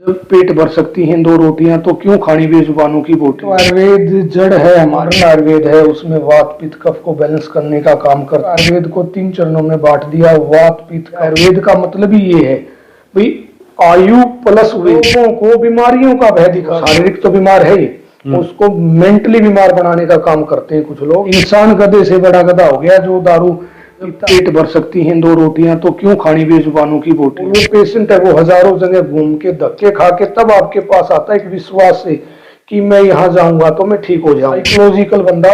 जब पेट भर सकती हैं दो रोटियां तो क्यों खानी बेजुबानों की बोटी। तो आयुर्वेद जड़ है, हमारा आयुर्वेद है, उसमें वात पित्त कफ को बैलेंस करने का काम करता है। आयुर्वेद को 3 चरणों में बांट दिया, वात पित्त। आयुर्वेद का मतलब ही ये है भाई, आयु प्लस लोगों को बीमारियों का भय दिखा। शारीरिक तो बीमार है ही, उसको मेंटली बीमार बनाने का काम करते हैं कुछ लोग। इंसान गधे से बड़ा गधा हो गया जो दारू। पेट भर सकती हैं दो रोटियां तो क्यों खानी बेजुबानों की बोटी। वो पेशेंट है, वो हजारों जगह घूम के धक्के खा के तब आपके पास आता है एक विश्वास से कि मैं यहाँ जाऊंगा तो मैं ठीक हो जाऊंगा। साइकोलॉजिकल बंदा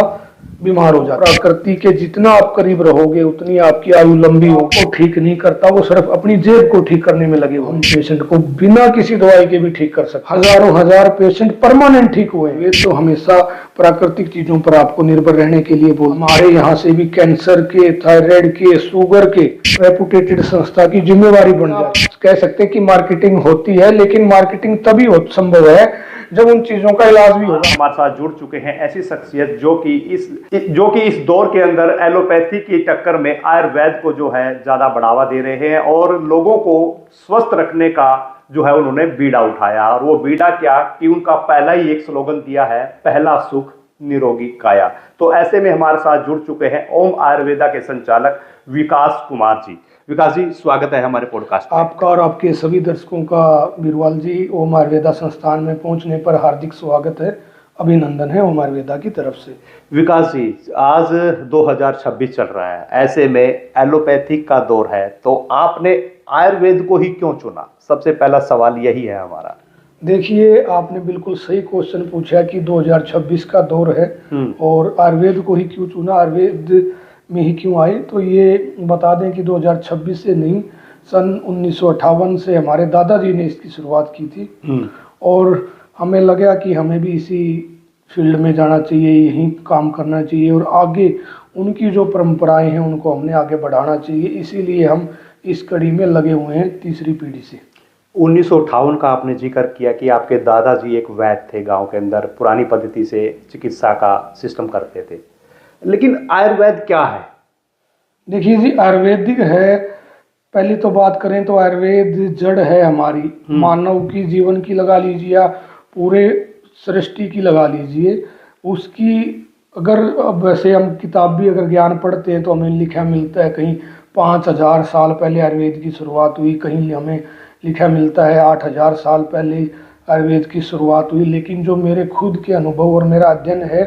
बीमार हो जाता है। प्रकृति के जितना आप करीब रहोगे उतनी आपकी आयु लंबी हो। वो ठीक नहीं करता, वो सिर्फ अपनी जेब को ठीक करने में लगे। हम पेशेंट को बिना किसी दवाई के भी ठीक कर सकते। हजारों हजार पेशेंट परमानेंट ठीक हुए। ये तो हमेशा प्राकृतिक चीजों पर आपको निर्भर रहने के लिए बोल। हमारे यहाँ से भी कैंसर के, थायराइड के, शुगर के रेपुटेटेड संस्था की जिम्मेवारी बन जाए। कह सकते हैं कि मार्केटिंग होती है, लेकिन मार्केटिंग तभी संभव है जब उन चीजों का इलाज भी होगा। हमारे साथ जुड़ चुके हैं ऐसी शख्सियत जो कि इस दौर के अंदर एलोपैथी की टक्कर में आयुर्वेद को जो है ज्यादा बढ़ावा दे रहे हैं और लोगों को स्वस्थ रखने का जो है उन्होंने बीड़ा उठाया। और वो बीड़ा क्या कि उनका पहला ही एक स्लोगन दिया है, पहला सुख निरोगी काया। तो ऐसे में हमारे साथ जुड़ चुके हैं ओम आयुर्वेदा के संचालक विकास कुमार जी। विकास जी, स्वागत है हमारे पॉडकास्ट में। आपका और आपके सभी दर्शकों का बीरवाल जी ओम आयुर्वेदा संस्थान में पहुंचने पर हार्दिक स्वागत है, अभिनंदन है ओम आयुर्वेदा की तरफ से। विकास जी, आज 2026 चल रहा है, ऐसे में एलोपैथिक का दौर है, तो आपने आयुर्वेद को ही क्यों चुना? सबसे पहला सवाल यही है हमारा। देखिए, आपने बिल्कुल सही क्वेश्चन पूछा कि 2026 का दौर है और आयुर्वेद को ही क्यों चुना, आयुर्वेद में ही क्यों आए। तो ये बता दें कि 2026 से नहीं, सन 1958 से हमारे दादाजी ने इसकी शुरुआत की थी और हमें लगा कि हमें भी इसी फील्ड में जाना चाहिए, यहीं काम करना चाहिए और आगे उनकी जो परंपराएं हैं उनको हमने आगे बढ़ाना चाहिए। इसीलिए हम इस कड़ी में लगे हुए हैं तीसरी पीढ़ी से। 1958 का आपने जिक्र किया कि आपके दादाजी एक वैद्य थे, गांव के अंदर पुरानी पद्धति से चिकित्सा का सिस्टम करते थे, लेकिन आयुर्वेद क्या है? देखिए जी, आयुर्वेदिक है, पहली तो बात करें तो आयुर्वेद जड़ है हमारी, मानव की जीवन की लगा लीजिए या पूरे सृष्टि की लगा लीजिए उसकी। अगर अब वैसे हम किताब भी अगर ज्ञान पढ़ते हैं तो हमें लिखा मिलता है कहीं 5000 साल पहले आयुर्वेद की शुरुआत हुई, कहीं हमें लिखा मिलता है 8000 साल पहले आयुर्वेद की शुरुआत हुई। लेकिन जो मेरे खुद के अनुभव और मेरा अध्ययन है,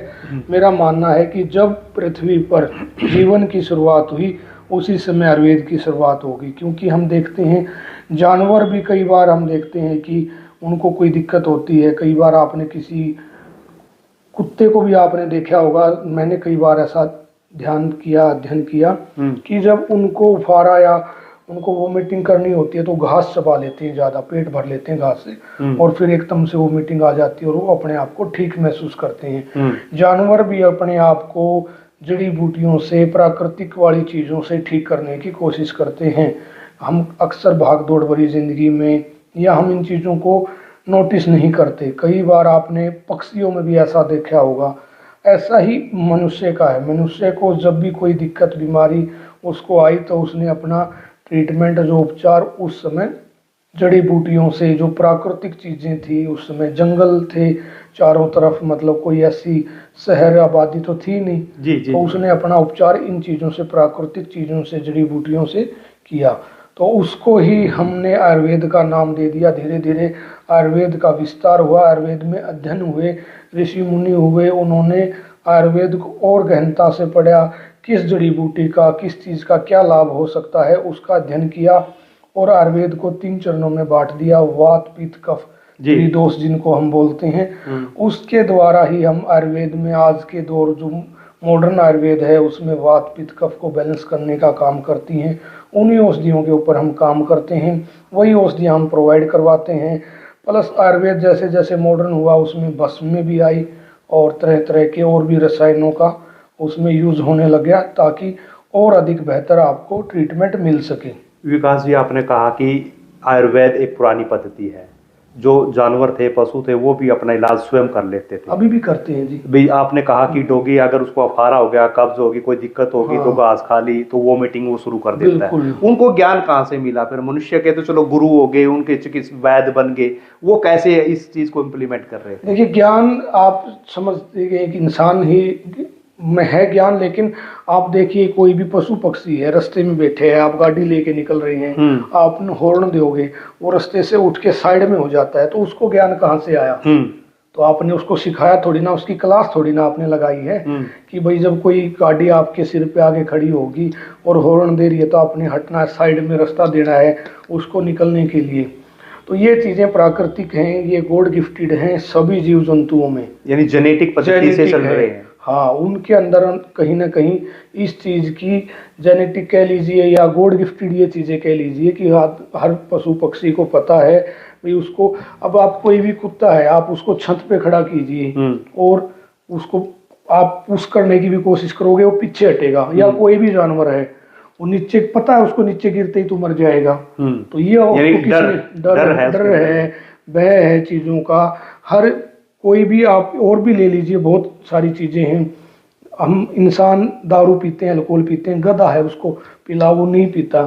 मेरा मानना है कि जब पृथ्वी पर जीवन की शुरुआत हुई उसी समय आयुर्वेद की शुरुआत होगी। क्योंकि हम देखते हैं जानवर भी कई बार हम देखते हैं कि उनको कोई दिक्कत होती है। कई बार आपने किसी कुत्ते को भी आपने देखा होगा, मैंने कई बार ऐसा ध्यान किया, अध्ययन किया कि जब उनको उफारा या उनको वोमिटिंग करनी होती है तो घास चबा लेते हैं, ज़्यादा पेट भर लेते हैं घास से और फिर एकदम से वोमिटिंग आ जाती है और वो अपने आप को ठीक महसूस करते हैं। जानवर भी अपने आप को जड़ी बूटियों से, प्राकृतिक वाली चीज़ों से ठीक करने की कोशिश करते हैं। हम अक्सर भाग दौड़ भरी जिंदगी में या हम इन चीज़ों को नोटिस नहीं करते। कई बार आपने पक्षियों में भी ऐसा देखा होगा। ऐसा ही मनुष्य का है। मनुष्य को जब भी कोई दिक्कत, बीमारी उसको आई तो उसने अपना ट्रीटमेंट, जो उपचार उस समय जड़ी बूटियों से, जो प्राकृतिक चीज़ें थी, उस समय जंगल थे चारों तरफ, मतलब कोई ऐसी शहर आबादी तो थी नहीं जी। तो उसने अपना उपचार इन चीज़ों से, प्राकृतिक चीज़ों से, जड़ी बूटियों से किया। तो उसको ही हमने आयुर्वेद का नाम दे दिया। धीरे धीरे आयुर्वेद का विस्तार हुआ, आयुर्वेद में अध्ययन हुए, ऋषि मुनि हुए, उन्होंने आयुर्वेद को और गहनता से पढ़ा, किस जड़ी बूटी का, किस चीज़ का क्या लाभ हो सकता है, उसका अध्ययन किया और आयुर्वेद को 3 चरणों में बांट दिया, वात पित्त कफ त्रिदोष जिनको हम बोलते हैं। उसके द्वारा ही हम आयुर्वेद में आज के दौर जो मॉडर्न आयुर्वेद है उसमें वात पित्त कफ को बैलेंस करने का काम करती हैं। उन्हीं औषधियों के ऊपर हम काम करते हैं, वही औषधियाँ हम प्रोवाइड करवाते हैं। प्लस आयुर्वेद जैसे जैसे मॉडर्न हुआ उसमें भस्म में भी आई और तरह तरह के और भी रसायनों का उसमें यूज होने लग गया ताकि और अधिक बेहतर आपको ट्रीटमेंट मिल सके। विकास जी, आपने कहा कि आयुर्वेद एक पुरानी पद्धति है, जो जानवर थे, पशु थे, वो भी अपना इलाज स्वयं कर लेते थे। अभी भी करते हैं जी। भाई आपने कहा कि डॉगी अगर उसको अफारा हो गया, कब्ज होगी, कोई दिक्कत होगी, तो हाँ। घास खा ली तो वोमिटिंग वो शुरू कर देता है। बिल्कुल। उनको ज्ञान कहाँ से मिला? फिर मनुष्य के तो चलो गुरु हो गए, उनके चिकित्सक वैद्य बन गए, वो कैसे इस चीज को इम्प्लीमेंट कर रहे थे? देखिए, ज्ञान आप समझते हैं कि इंसान ही में है ज्ञान, लेकिन आप देखिए कोई भी पशु पक्षी है, रास्ते में बैठे हैं, आप गाड़ी लेके निकल रहे हैं, आप हॉर्न दोगे, वो रास्ते से उठ के साइड में हो जाता है, तो उसको ज्ञान कहाँ से आया? तो आपने उसको सिखाया थोड़ी ना, उसकी क्लास थोड़ी ना आपने लगाई है कि भाई जब कोई गाड़ी आपके सिर पे आगे खड़ी होगी और हॉर्न दे रही है तो आपने हटना है, साइड में रास्ता देना है उसको निकलने के लिए। तो ये चीजें प्राकृतिक हैं, ये गॉड गिफ्टेड हैं सभी जीव जंतुओं में, यानी जेनेटिक पद्धति से चल रहे हैं। हाँ, उनके अंदर कहीं ना कहीं इस चीज की जेनेटिक कह लीजिए या गॉड गिफ्टेड ये चीजें कह लीजिए कि हर पशु पक्षी को पता है भाई उसको। अब आप कोई भी कुत्ता है, आप उसको छत पे खड़ा कीजिए और उसको आप पुश करने की भी कोशिश करोगे, वो पीछे हटेगा। या कोई भी जानवर है, वो नीचे पता है उसको नीचे गिरते ही तो मर जाएगा। तो ये डर है, भय है चीजों का। हर कोई भी आप और भी ले लीजिए, बहुत सारी चीजें हैं। हम इंसान दारू पीते हैं, अल्कोहल पीते हैं, गधा है उसको पिलाओ वो नहीं पीता।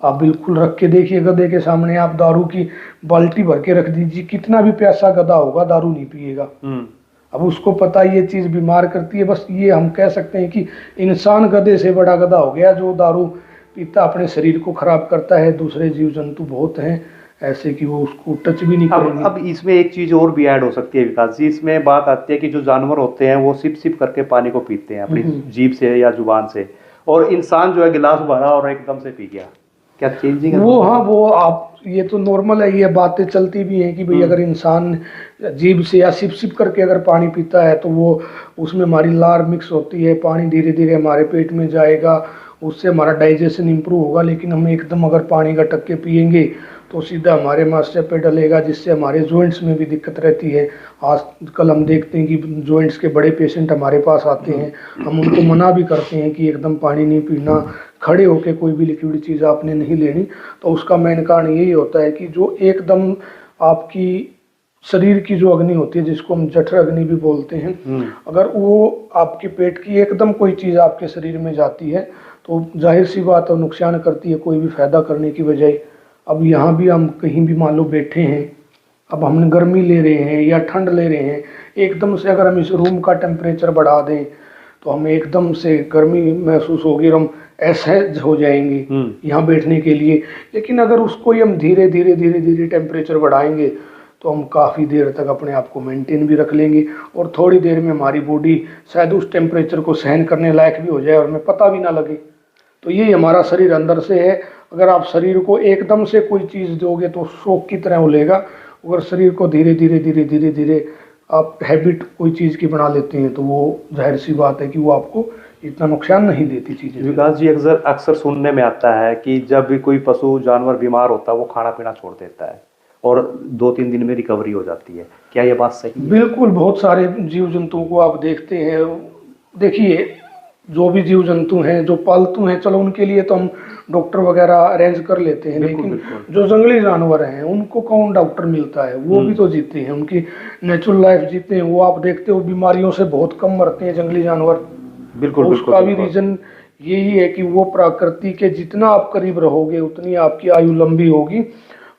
आप बिल्कुल रख के देखिए गधे के सामने, आप दारू की बाल्टी भर के रख दीजिए, कितना भी प्यासा गधा होगा दारू नहीं पिएगा। अब उसको पता ये चीज बीमार करती है। बस ये हम कह सकते हैं कि इंसान गधे से बड़ा गधा हो गया जो दारू पीता, अपने शरीर को खराब करता है। दूसरे जीव जंतु बहुत हैं ऐसे कि वो उसको टच भी नहीं करेंगे। अब इसमें एक चीज और भी ऐड हो सकती है विकास जी, इसमें बात आती है कि जो जानवर होते हैं वो सिप सिप करके पानी को पीते हैं अपनी जीभ से या जुबान से, और इंसान जो है गिलास भरा और एकदम से पी गया, क्या चेंजिंग है वो? हाँ, वो आप ये तो नॉर्मल है, ये बातें चलती भी हैं कि भाई अगर इंसान जीभ से या सिप सिप करके अगर पानी पीता है तो वो उसमें हमारी लार मिक्स होती है, पानी धीरे धीरे हमारे पेट में जाएगा, उससे हमारा डाइजेशन इंप्रूव होगा। लेकिन हम एकदम अगर पानी का टक्के पिएंगे तो सीधा हमारे मास्टर पे डलेगा, जिससे हमारे जॉइंट्स में भी दिक्कत रहती है। आजकल हम देखते हैं कि जॉइंट्स के बड़े पेशेंट हमारे पास आते हैं, हम उनको मना भी करते हैं कि एकदम पानी नहीं पीना, खड़े होकर कोई भी लिक्विड चीज़ आपने नहीं लेनी। तो उसका मेन कारण यही होता है कि जो एकदम आपकी शरीर की जो अग्नि होती है, जिसको हम जठर अग्नि भी बोलते हैं, अगर वो आपके पेट की एकदम कोई चीज़ आपके शरीर में जाती है तो जाहिर सी बात है नुकसान करती है, कोई भी फायदा करने की बजाय। अब यहाँ भी हम कहीं भी मान लो बैठे हैं, अब हमने गर्मी ले रहे हैं या ठंड ले रहे हैं, एकदम से अगर हम इस रूम का टेम्परेचर बढ़ा दें तो हमें एकदम से गर्मी महसूस होगी और हम असहज हो जाएंगे यहाँ बैठने के लिए। लेकिन अगर उसको ही हम धीरे धीरे धीरे धीरे टेम्परेचर बढ़ाएंगे तो हम काफ़ी देर तक अपने आप को मेंटेन भी रख लेंगे और थोड़ी देर में हमारी बॉडी शायद उस टेम्परेचर को सहन करने लायक भी हो जाए और हमें पता भी ना लगे। तो ये हमारा शरीर अंदर से है। अगर आप शरीर को एकदम से कोई चीज़ दोगे तो शौक की तरह उलेगा। अगर शरीर को धीरे धीरे धीरे धीरे धीरे आप हैबिट कोई चीज़ की बना लेते हैं तो वो जाहिर सी बात है कि वो आपको इतना नुकसान नहीं देती चीज़ें। विकास जी, अक्सर सुनने में आता है कि जब भी कोई पशु जानवर बीमार होता है वो खाना पीना छोड़ देता है और 2-3 दिन में रिकवरी हो जाती है, क्या ये बात सही है? बिल्कुल, बहुत सारे जीव जंतुओं को आप देखते हैं। देखिए, जो भी जीव जंतु हैं जो पालतू हैं, चलो उनके लिए तो हम डॉक्टर वगैरह अरेंज कर लेते हैं, लेकिन जो जंगली जानवर हैं उनको कौन डॉक्टर मिलता है? वो भी तो जीते हैं, उनकी नेचुरल लाइफ जीते हैं। वो आप देखते हो बीमारियों से बहुत कम मरते हैं जंगली जानवर। बिल्कुल। उसका भी रीजन यही है कि वो प्रकृति के जितना आप करीब रहोगे उतनी आपकी आयु लंबी होगी।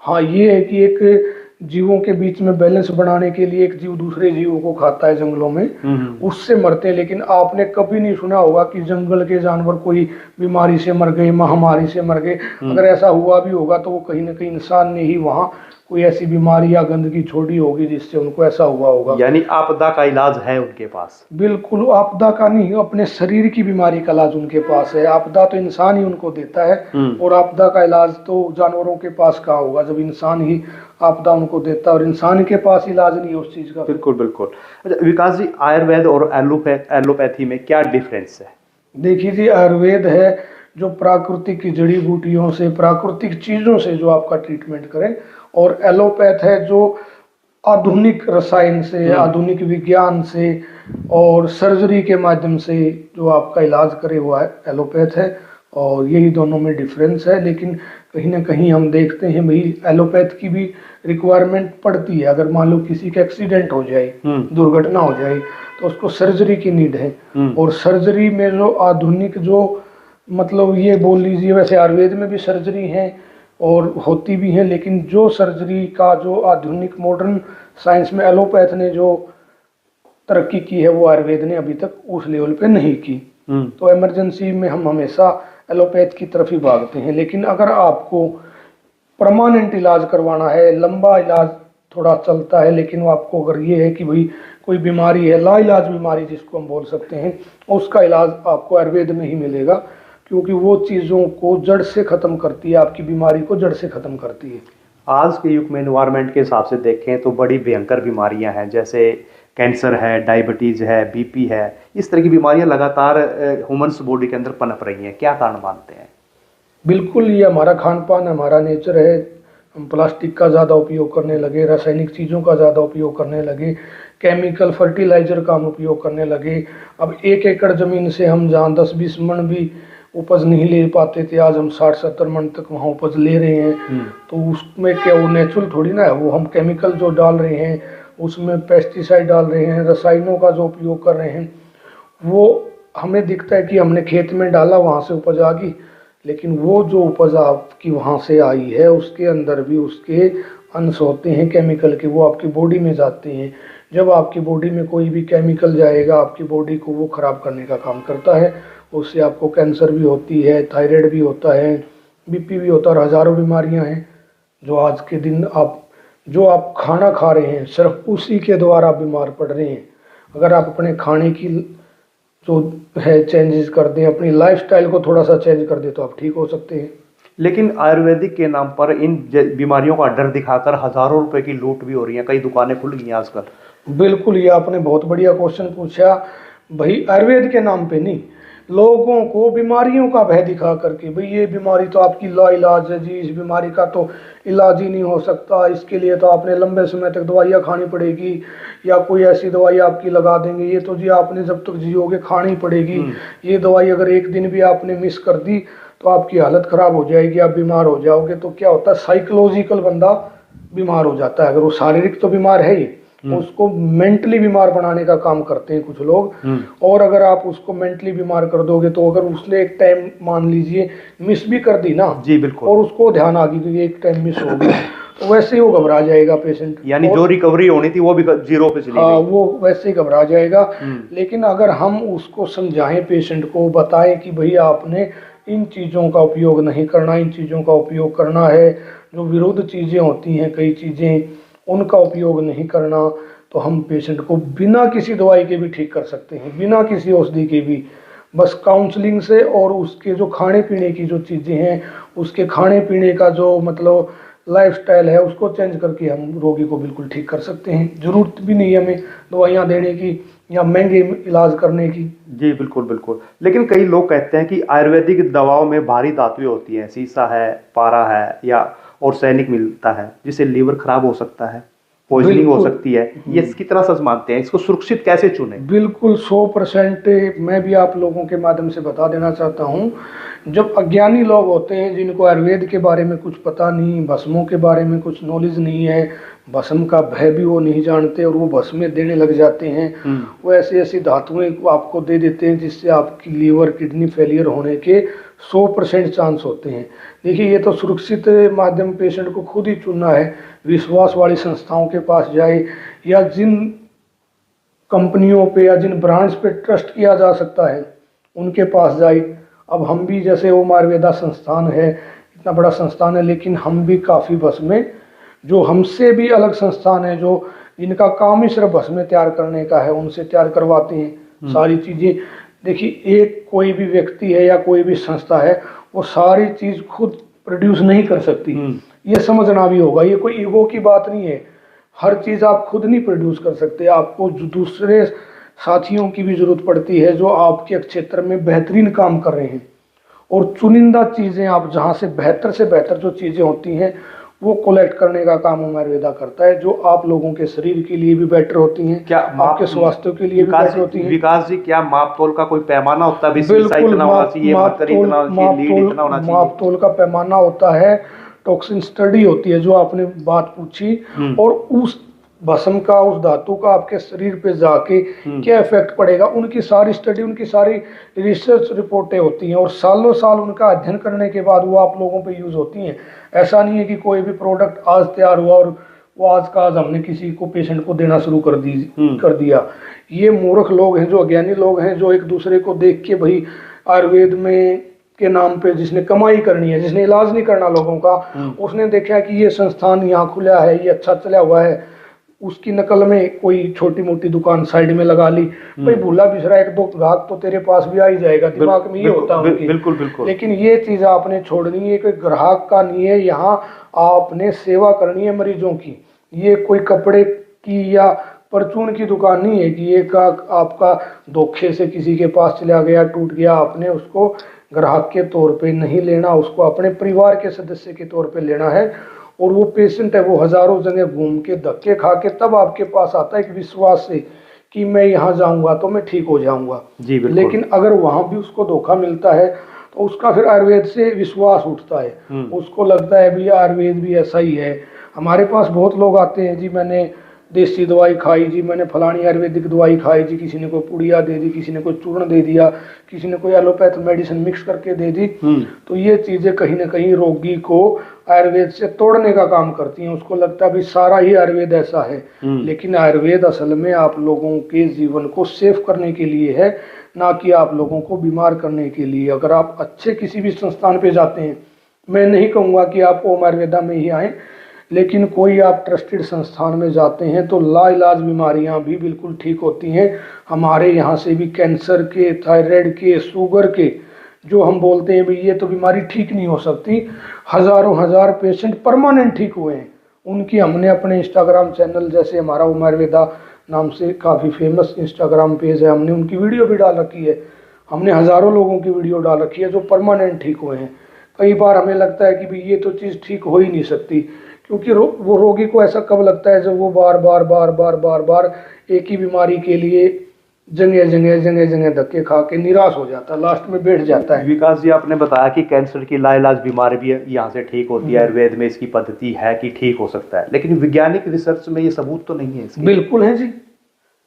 हाँ, ये है कि एक जीवों के बीच में बैलेंस बनाने के लिए एक जीव दूसरे जीवों को खाता है जंगलों में, उससे मरते हैं। लेकिन आपने कभी नहीं सुना होगा कि जंगल के जानवर कोई बीमारी से मर गए, महामारी से मर गए। अगर ऐसा हुआ भी होगा तो वो कहीं ना कहीं इंसान ने ही वहाँ कोई ऐसी बीमारी या गंदगी छोड़ी होगी जिससे उनको ऐसा हुआ होगा। यानी आपदा का इलाज है उनके पास? बिल्कुल, आपदा का नहीं, अपने शरीर की बीमारी का इलाज उनके पास है। आपदा तो इंसान ही उनको देता है और आपदा का इलाज तो जानवरों के पास कहाँ होगा जब इंसान ही आपदा उनको देता है और इंसान के पास इलाज नहीं है उस चीज का। बिल्कुल बिल्कुल। अच्छा विकास जी, आयुर्वेद और एलोपैथी में क्या डिफरेंस है? देखिए जी, आयुर्वेद है जो प्राकृतिक जड़ी बूटियों से, प्राकृतिक चीजों से जो आपका ट्रीटमेंट करे, और एलोपैथ है जो आधुनिक रसायन से, आधुनिक विज्ञान से और सर्जरी के माध्यम से जो आपका इलाज करे वो एलोपैथ है। और यही दोनों में डिफरेंस है। लेकिन कहीं ना कहीं हम देखते हैं भाई एलोपैथ की भी रिक्वायरमेंट पड़ती है। अगर मान लो किसी का एक्सीडेंट हो जाए, दुर्घटना हो जाए, तो उसको सर्जरी की नीड है। और सर्जरी में जो आधुनिक जो मतलब ये बोल लीजिए, वैसे आयुर्वेद में भी सर्जरी है और होती भी है, लेकिन जो सर्जरी का जो आधुनिक मॉडर्न साइंस में एलोपैथ ने जो तरक्की की है वो आयुर्वेद ने अभी तक उस लेवल पे नहीं की। तो इमरजेंसी में हम हमेशा एलोपैथ की तरफ ही भागते हैं। लेकिन अगर आपको परमानेंट इलाज करवाना है, लंबा इलाज थोड़ा चलता है, लेकिन वो आपको अगर ये है कि भाई कोई बीमारी है, लाइलाज बीमारी जिसको हम बोल सकते हैं, उसका इलाज आपको आयुर्वेद में ही मिलेगा, क्योंकि वो चीज़ों को जड़ से ख़त्म करती है, आपकी बीमारी को जड़ से ख़त्म करती है। आज के युग में एनवायरनमेंट के हिसाब से देखें तो बड़ी भयंकर बीमारियां हैं, जैसे कैंसर है, डायबिटीज़ है, बीपी है। इस तरह की बीमारियां लगातार ह्यूमन्स बॉडी के अंदर पनप रही हैं। क्या कारण मानते हैं? बिल्कुल, ये हमारा खान पान, हमारा नेचर है। हम प्लास्टिक का ज़्यादा उपयोग करने लगे, रासायनिक चीज़ों का ज़्यादा उपयोग करने लगे, केमिकल फर्टिलाइजर का हम उपयोग करने लगे। अब 1 एकड़ ज़मीन से हम जहाँ 10-20 मन भी उपज नहीं ले पाते थे, आज हम 60-70 मन तक वहाँ उपज ले रहे हैं। तो उसमें क्या वो नेचुरल थोड़ी ना है, वो हम केमिकल जो डाल रहे हैं, उसमें पेस्टिसाइड डाल रहे हैं, रसायनों का जो उपयोग कर रहे हैं, वो हमें दिखता है कि हमने खेत में डाला, वहाँ से उपज आ गई, लेकिन वो जो उपज आपकी वहाँ से आई है उसके अंदर भी उसके अंश होते हैं केमिकल के, वो आपकी बॉडी में जाते हैं। जब आपकी बॉडी में कोई भी केमिकल जाएगा, आपकी बॉडी को वो ख़राब करने का काम करता है। उससे आपको कैंसर भी होती है, थायराइड भी होता है, बीपी भी होता है, और हज़ारों बीमारियां हैं जो आज के दिन आप खाना खा रहे हैं, सिर्फ उसी के द्वारा आप बीमार पड़ रहे हैं। अगर आप अपने खाने की जो है चेंजेस कर दें, अपनी लाइफस्टाइल को थोड़ा सा चेंज कर दें, तो आप ठीक हो सकते हैं। लेकिन आयुर्वेदिक के नाम पर इन बीमारियों का डर दिखाकर हजारों रुपए की लूट भी हो रही है। कई दुकानें खुल गई हैं आजकल। बिल्कुल, ये आपने बहुत बढ़िया क्वेश्चन पूछा भाई। आयुर्वेद के नाम पे नहीं, लोगों को बीमारियों का भय दिखा करके, भाई ये बीमारी तो आपकी लाइलाज है जी, इस बीमारी का तो इलाज ही नहीं हो सकता, इसके लिए तो आपने लंबे समय तक दवाइयाँ खानी पड़ेगी, या कोई ऐसी दवाई आपकी लगा देंगे, ये तो जी आपने जब तक जियोगे खानी पड़ेगी, ये दवाई अगर एक दिन भी आपने मिस कर दी तो आपकी हालत ख़राब हो जाएगी, आप बीमार हो जाओगे। तो क्या होता है, साइकोलॉजिकल बंदा बीमार हो जाता है। अगर वो शारीरिक तो बीमार है ही, उसको मेंटली बीमार बनाने का काम करते हैं कुछ लोग। और अगर आप उसको मेंटली बीमार कर दोगे, तो अगर उसने एक टाइम मान लीजिए मिस भी कर दी ना जी बिल्कुल, और उसको ध्यान आ गई कि एक टाइम मिस हो गई, तो वैसे ही वो घबरा जाएगा पेशेंट। यानी जो रिकवरी होनी थी वो भी जीरो पे चली हाँ, गई। वो वैसे ही घबरा जाएगा। लेकिन अगर हम उसको समझाएं, पेशेंट को बताएं कि भाई आपने इन चीज़ों का उपयोग नहीं करना, इन चीज़ों का उपयोग करना है, जो विरुद्ध चीज़ें होती हैं कई चीज़ें, उनका उपयोग नहीं करना, तो हम पेशेंट को बिना किसी दवाई के भी ठीक कर सकते हैं, बिना किसी औषधि के भी, बस काउंसलिंग से। और उसके जो खाने पीने की जो चीज़ें हैं, उसके खाने पीने का जो मतलब लाइफस्टाइल है, उसको चेंज करके हम रोगी को बिल्कुल ठीक कर सकते हैं। ज़रूरत भी नहीं है हमें दवाइयाँ देने की या महंगे इलाज करने की। जी बिल्कुल बिल्कुल। लेकिन कई लोग कहते हैं कि आयुर्वेदिक दवाओं में भारी धातुएं होती हैं, सीसा है, पारा है, या और सैनिक मिलता है, जिससे लीवर खराब हो सकता है, पॉइजनिंग हो सकती है। ये कितना सच मानते हैं? इसको सुरक्षित कैसे चुने? बिल्कुल 100% मैं भी आप लोगों के माध्यम से बता देना चाहता हूँ। जब अज्ञानी लोग होते हैं, जिनको आयुर्वेद के बारे में कुछ पता नहीं, भस्मों के बारे में कुछ नॉलेज नहीं है, भस्म का भय भी वो नहीं जानते, और वो भस्में देने लग जाते हैं, वो ऐसी ऐसी धातुएं आपको दे देते हैं जिससे आपकी लीवर किडनी फेलियर होने के 100% चांस होते हैं। देखिए, ये तो सुरक्षित माध्यम पेशेंट को खुद ही चुनना है। विश्वास वाली संस्थाओं के पास जाए, या जिन कंपनियों पे या जिन ब्रांड्स पे ट्रस्ट किया जा सकता है उनके पास जाए। अब हम भी, जैसे ओम आयुर्वेदा संस्थान है, इतना बड़ा संस्थान है, लेकिन हम भी काफ़ी भस्में, जो हमसे भी अलग संस्थान है, जो जिनका काम ही सिर्फ भस्में तैयार करने का है, उनसे तैयार करवाते हैं सारी चीज़ें। देखिए, एक कोई भी व्यक्ति है या कोई भी संस्था है, वो सारी चीज़ खुद प्रोड्यूस नहीं कर सकती, ये समझना भी होगा। ये कोई ईगो की बात नहीं है, हर चीज़ आप खुद नहीं प्रोड्यूस कर सकते, आपको दूसरे साथियों की भी जरूरत पड़ती है जो आपके क्षेत्र में बेहतरीन काम कर रहे हैं। और चुनिंदा चीज़ें आप जहाँ से बेहतर जो चीज़ें होती हैं वो कलेक्ट करने का काम आयुर्वेदा करता है, जो आप लोगों के शरीर के लिए भी बेटर होती हैं, क्या आपके स्वास्थ्य के लिए भी बेटर होती हैं। विकास जी, क्या माप तोल का कोई पैमाना होता है? बिल्कुल, माप माप तोल का पैमाना होता है, टॉक्सिन स्टडी होती है जो आपने बात पूछी, और उस भस्म का, उस धातु का आपके शरीर पे जाके क्या इफेक्ट पड़ेगा, उनकी सारी स्टडी, उनकी सारी रिसर्च रिपोर्टें होती हैं, और सालों साल उनका अध्ययन करने के बाद वो आप लोगों पे यूज होती हैं। ऐसा नहीं है कि कोई भी प्रोडक्ट आज तैयार हुआ और वो आज का आज हमने किसी को, पेशेंट को देना शुरू कर दिया। ये मूर्ख लोग हैं, जो अज्ञानी लोग हैं, जो एक दूसरे को देख के भाई आयुर्वेद में के नाम पे, जिसने कमाई करनी है, जिसने इलाज नहीं करना लोगों का, उसने देखा कि ये संस्थान यहाँ खुला है, ये अच्छा चला हुआ है, उसकी नकल में कोई छोटी मोटी दुकान साइड में लगा ली, भाई भूला बिसरा एक दो ग्राहक तो तेरे पास भी आ ही जाएगा, दिमाग में ये होता है उनकी। बिल्कुल बिल्कुल। लेकिन ये चीज आपने छोड़नी है, कोई ग्राहक का नहीं है, यहाँ आपने सेवा करनी है मरीजों की। ये कोई कपड़े की या परचून की दुकान नहीं है कि एक आपका धोखे से किसी के पास चला गया, टूट गया, आपने उसको ग्राहक के तौर पे नहीं लेना, उसको अपने परिवार के सदस्य के तौर पे लेना है। और वो पेशेंट है, वो हजारों जगह घूम के धक्के खा के तब आपके पास आता है, एक विश्वास से कि मैं यहाँ जाऊंगा तो मैं ठीक हो जाऊंगा जी। लेकिन अगर वहां भी उसको धोखा मिलता है तो उसका फिर आयुर्वेद से विश्वास उठता है, उसको लगता है भी आयुर्वेद भी ऐसा ही है। हमारे पास बहुत लोग आते हैं, जी मैंने देसी दवाई खाई, जी मैंने फलानी आयुर्वेदिक दवाई खाई, जी किसी ने कोई पुड़िया दे दी, किसी ने कोई चूर्ण दे दिया, किसी ने कोई एलोपैथ मेडिसिन मिक्स करके दे दी। तो ये चीजें कहीं ना कहीं रोगी को आयुर्वेद से तोड़ने का काम करती हैं। उसको लगता है भी सारा ही आयुर्वेद ऐसा है, लेकिन आयुर्वेद असल में आप लोगों के जीवन को सेफ करने के लिए है, ना कि आप लोगों को बीमार करने के लिए। अगर आप अच्छे किसी भी संस्थान पे जाते हैं, मैं नहीं कहूँगा कि आप ओम आयुर्वेदा में ही आए, लेकिन कोई आप ट्रस्टेड संस्थान में जाते हैं तो लाइलाज बीमारियां भी बिल्कुल ठीक होती हैं। हमारे यहाँ से भी कैंसर के, थायराइड के, शुगर के, जो हम बोलते हैं भी ये तो बीमारी ठीक नहीं हो सकती, हजारों हजार पेशेंट परमानेंट ठीक हुए हैं। उनकी हमने अपने इंस्टाग्राम चैनल, जैसे हमारा ओम आयुर्वेदा नाम से काफ़ी फेमस इंस्टाग्राम पेज है, हमने उनकी वीडियो भी डाल रखी है। हमने हजारों लोगों की वीडियो डाल रखी है जो परमानेंट ठीक हुए हैं। कई बार हमें लगता है कि भाई ये तो चीज़ ठीक हो ही नहीं सकती, क्योंकि वो रोगी को ऐसा कब लगता है जब वो बार बार बार बार बार बार एक ही बीमारी के लिए जगह जगह धक्के खा के निराश हो जाता है, लास्ट में बैठ जाता है। विकास जी, आपने बताया कि कैंसर की लाइलाज बीमारी भी यहाँ से ठीक होती है, आयुर्वेद में इसकी पद्धति है कि ठीक हो सकता है, लेकिन वैज्ञानिक रिसर्च में ये सबूत तो नहीं है इसकी। बिल्कुल है जी,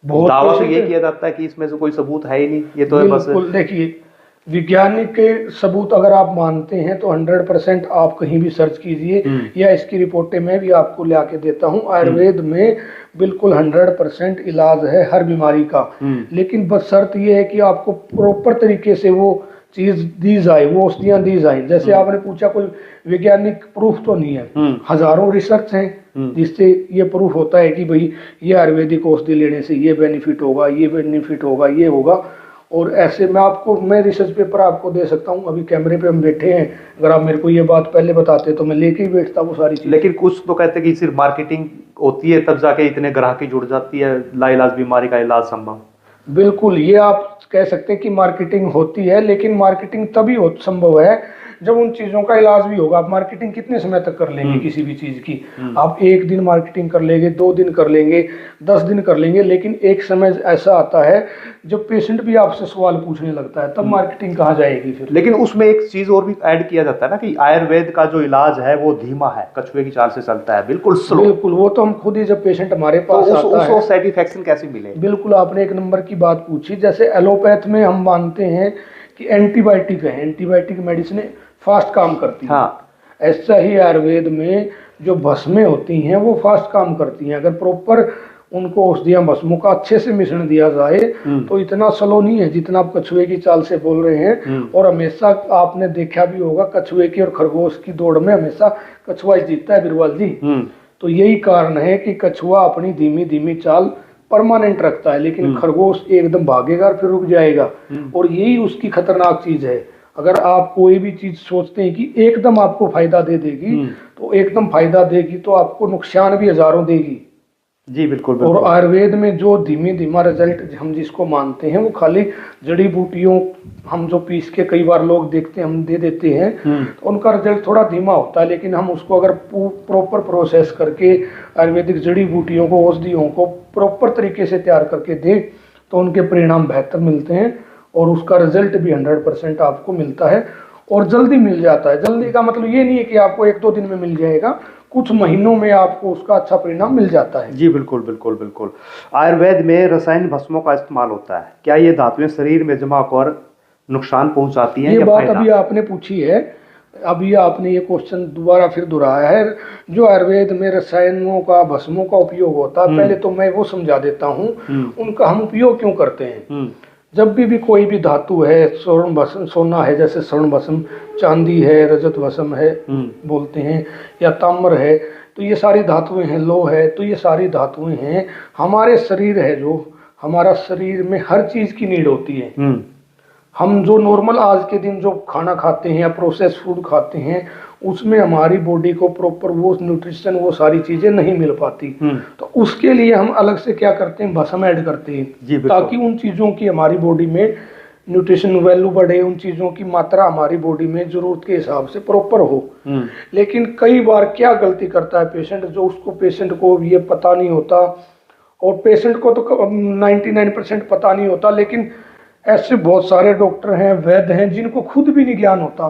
बहुत दावा तो ये किया जाता है कि इसमें से कोई सबूत है ही नहीं, ये तो है बस। देखिए, वैज्ञानिक के सबूत अगर आप मानते हैं तो 100% आप कहीं भी सर्च कीजिए, या इसकी रिपोर्टें मैं भी आपको ला के देता हूँ। आयुर्वेद में बिल्कुल 100% इलाज है हर बीमारी का, लेकिन बस शर्त ये है कि आपको प्रॉपर तरीके से वो चीज दी जाए, वो औषधियाँ दी जाए। जैसे आपने पूछा, कोई वैज्ञानिक प्रूफ तो नहीं है, हजारों रिसर्च हैं जिससे ये प्रूफ होता है कि भाई ये आयुर्वेदिक औषधि लेने से ये बेनिफिट होगा, ये बेनिफिट होगा, ये होगा। और ऐसे मैं रिसर्च पेपर आपको दे सकता हूँ, अभी कैमरे पे हम बैठे हैं, अगर आप मेरे को ये बात पहले बताते तो मैं लेके ही बैठता वो सारी चीज़। लेकिन कुछ तो कहते हैं कि सिर्फ मार्केटिंग होती है तब जाके इतने ग्राहकी जुड़ जाती है, लाइलाज बीमारी का इलाज संभव। बिल्कुल, ये आप कह सकते हैं कि मार्केटिंग होती है, लेकिन मार्केटिंग तभी संभव है जब उन चीजों का इलाज भी होगा। आप मार्केटिंग कितने समय तक कर लेंगे किसी भी चीज की? आप एक दिन मार्केटिंग कर लेंगे, 2 दिन कर लेंगे, 10 दिन कर लेंगे, लेकिन एक समय ऐसा आता है जब पेशेंट भी आपसे सवाल पूछने लगता है, तब मार्केटिंग कहाँ जाएगी फिर? लेकिन उसमें एक चीज और भी ऐड किया जाता है ना, कि आयुर्वेद का जो इलाज है वो धीमा है, कछुए की चाल से चलता है, बिल्कुल स्लो। बिल्कुल, वो तो हम खुद ही, जब पेशेंट हमारे पास तो आता है, सेटिस्फेक्शन कैसे मिले? बिल्कुल, आपने एक नंबर की बात पूछी। जैसे एलोपैथ में हम मानते हैं कि एंटीबायोटिक है, एंटीबायोटिक मेडिसिन फास्ट काम करती है, ऐसा ही आयुर्वेद में जो भस्में होती हैं वो फास्ट काम करती हैं। अगर प्रॉपर उनको औषधियां, भस्मों का अच्छे से मिश्रण दिया जाए तो इतना स्लो नहीं है जितना आप कछुए की चाल से बोल रहे हैं। और हमेशा आपने देखा भी होगा, कछुए की और खरगोश की दौड़ में हमेशा कछुआ ही जीतता है, बिरवाल जी। तो यही कारण है कि कछुआ अपनी धीमी धीमी चाल परमानेंट रखता है, लेकिन खरगोश एकदम भागेगा और फिर रुक जाएगा, और यही उसकी खतरनाक चीज है। अगर आप कोई भी चीज सोचते हैं कि एकदम आपको फायदा दे देगी, तो एकदम फायदा देगी तो आपको नुकसान भी हजारों देगी। जी बिल्कुल और बिल्कुल। आयुर्वेद में जो धीमे धीमा रिजल्ट हम जिसको मानते हैं वो खाली जड़ी बूटियों हम जो पीस के कई बार लोग देखते हैं हम दे देते हैं, तो उनका रिजल्ट थोड़ा धीमा होता है। लेकिन हम उसको अगर प्रॉपर प्रोसेस करके आयुर्वेदिक जड़ी बूटियों को औषधियों को प्रॉपर तरीके से तैयार करके दें तो उनके परिणाम बेहतर मिलते हैं और उसका रिजल्ट भी 100% आपको मिलता है और जल्दी मिल जाता है। जल्दी का मतलब ये नहीं है कि आपको 1-2 दिन में मिल जाएगा, कुछ महीनों में आपको उसका अच्छा परिणाम मिल जाता है। जी बिल्कुल बिल्कुल बिल्कुल। आयुर्वेद में रसायन भस्मों का इस्तेमाल होता है, क्या ये धातुएं शरीर में जमा कर नुकसान पहुंचाती हैं ये या बात फायदा? अभी आपने पूछी है, अभी आपने ये क्वेश्चन दोबारा फिर दोहराया है। जो आयुर्वेद में रसायनों का भस्मों का उपयोग होता है, पहले तो मैं वो समझा देता हूँ उनका हम उपयोग क्यों करते हैं। जब भी कोई भी धातु है, स्वर्ण भस्म सोना है जैसे स्वर्ण भस्म, चांदी है, रजत भस्म है बोलते हैं, या ताम्र है, तो ये सारी धातुएं हैं, लोह है, तो ये सारी धातुएं हैं। हमारे शरीर है जो हमारा शरीर में हर चीज की नीड होती है। हम जो नॉर्मल आज के दिन जो खाना खाते हैं या प्रोसेस फूड खाते हैं उसमें हमारी बॉडी को प्रॉपर वो न्यूट्रिशन वो सारी चीजें नहीं मिल पाती, तो उसके लिए हम अलग से क्या करते हैं, भस्म ऐड करते हैं ताकि उन चीजों की हमारी बॉडी में न्यूट्रिशन वैल्यू बढ़े, उन चीजों की मात्रा हमारी बॉडी में जरूरत के हिसाब से प्रॉपर हो। लेकिन कई बार क्या गलती करता है पेशेंट, जो उसको पेशेंट को ये पता नहीं होता और पेशेंट को तो 99% पता नहीं होता, लेकिन ऐसे बहुत सारे डॉक्टर हैं, वैद्य हैं जिनको खुद भी नहीं ज्ञान होता,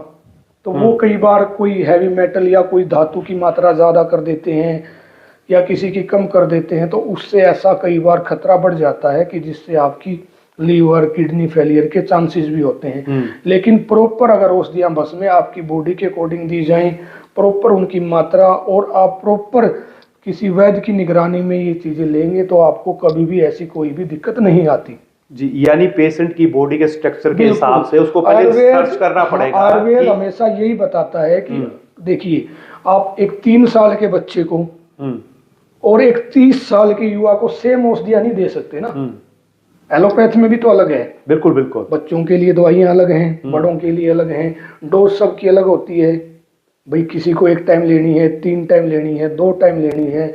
तो वो कई बार कोई हैवी मेटल या कोई धातु की मात्रा ज़्यादा कर देते हैं या किसी की कम कर देते हैं, तो उससे ऐसा कई बार खतरा बढ़ जाता है कि जिससे आपकी लीवर किडनी फेलियर के चांसेस भी होते हैं। लेकिन प्रॉपर अगर औषधियाँ बस में आपकी बॉडी के अकॉर्डिंग दी जाएं, प्रॉपर उनकी मात्रा, और आप प्रॉपर किसी वैद्य की निगरानी में ये चीज़ें लेंगे तो आपको कभी भी ऐसी कोई भी दिक्कत नहीं आती। जी, यानी पेशेंट की बॉडी के स्ट्रक्चर के हिसाब से उसको पहले सर्च करना पड़ेगा। आयुर्वेद हमेशा यही बताता है कि देखिए, आप एक 3 साल के बच्चे को और एक 30 साल के युवा को सेम औषधियां नहीं दे सकते ना। एलोपैथ में भी तो अलग है। बिल्कुल बिल्कुल। बच्चों के लिए दवाइयां अलग हैं, बड़ों के लिए अलग हैं, डोज सबकी अलग होती है। भाई किसी को 1 टाइम लेनी है, 3 टाइम लेनी है, 2 टाइम लेनी है,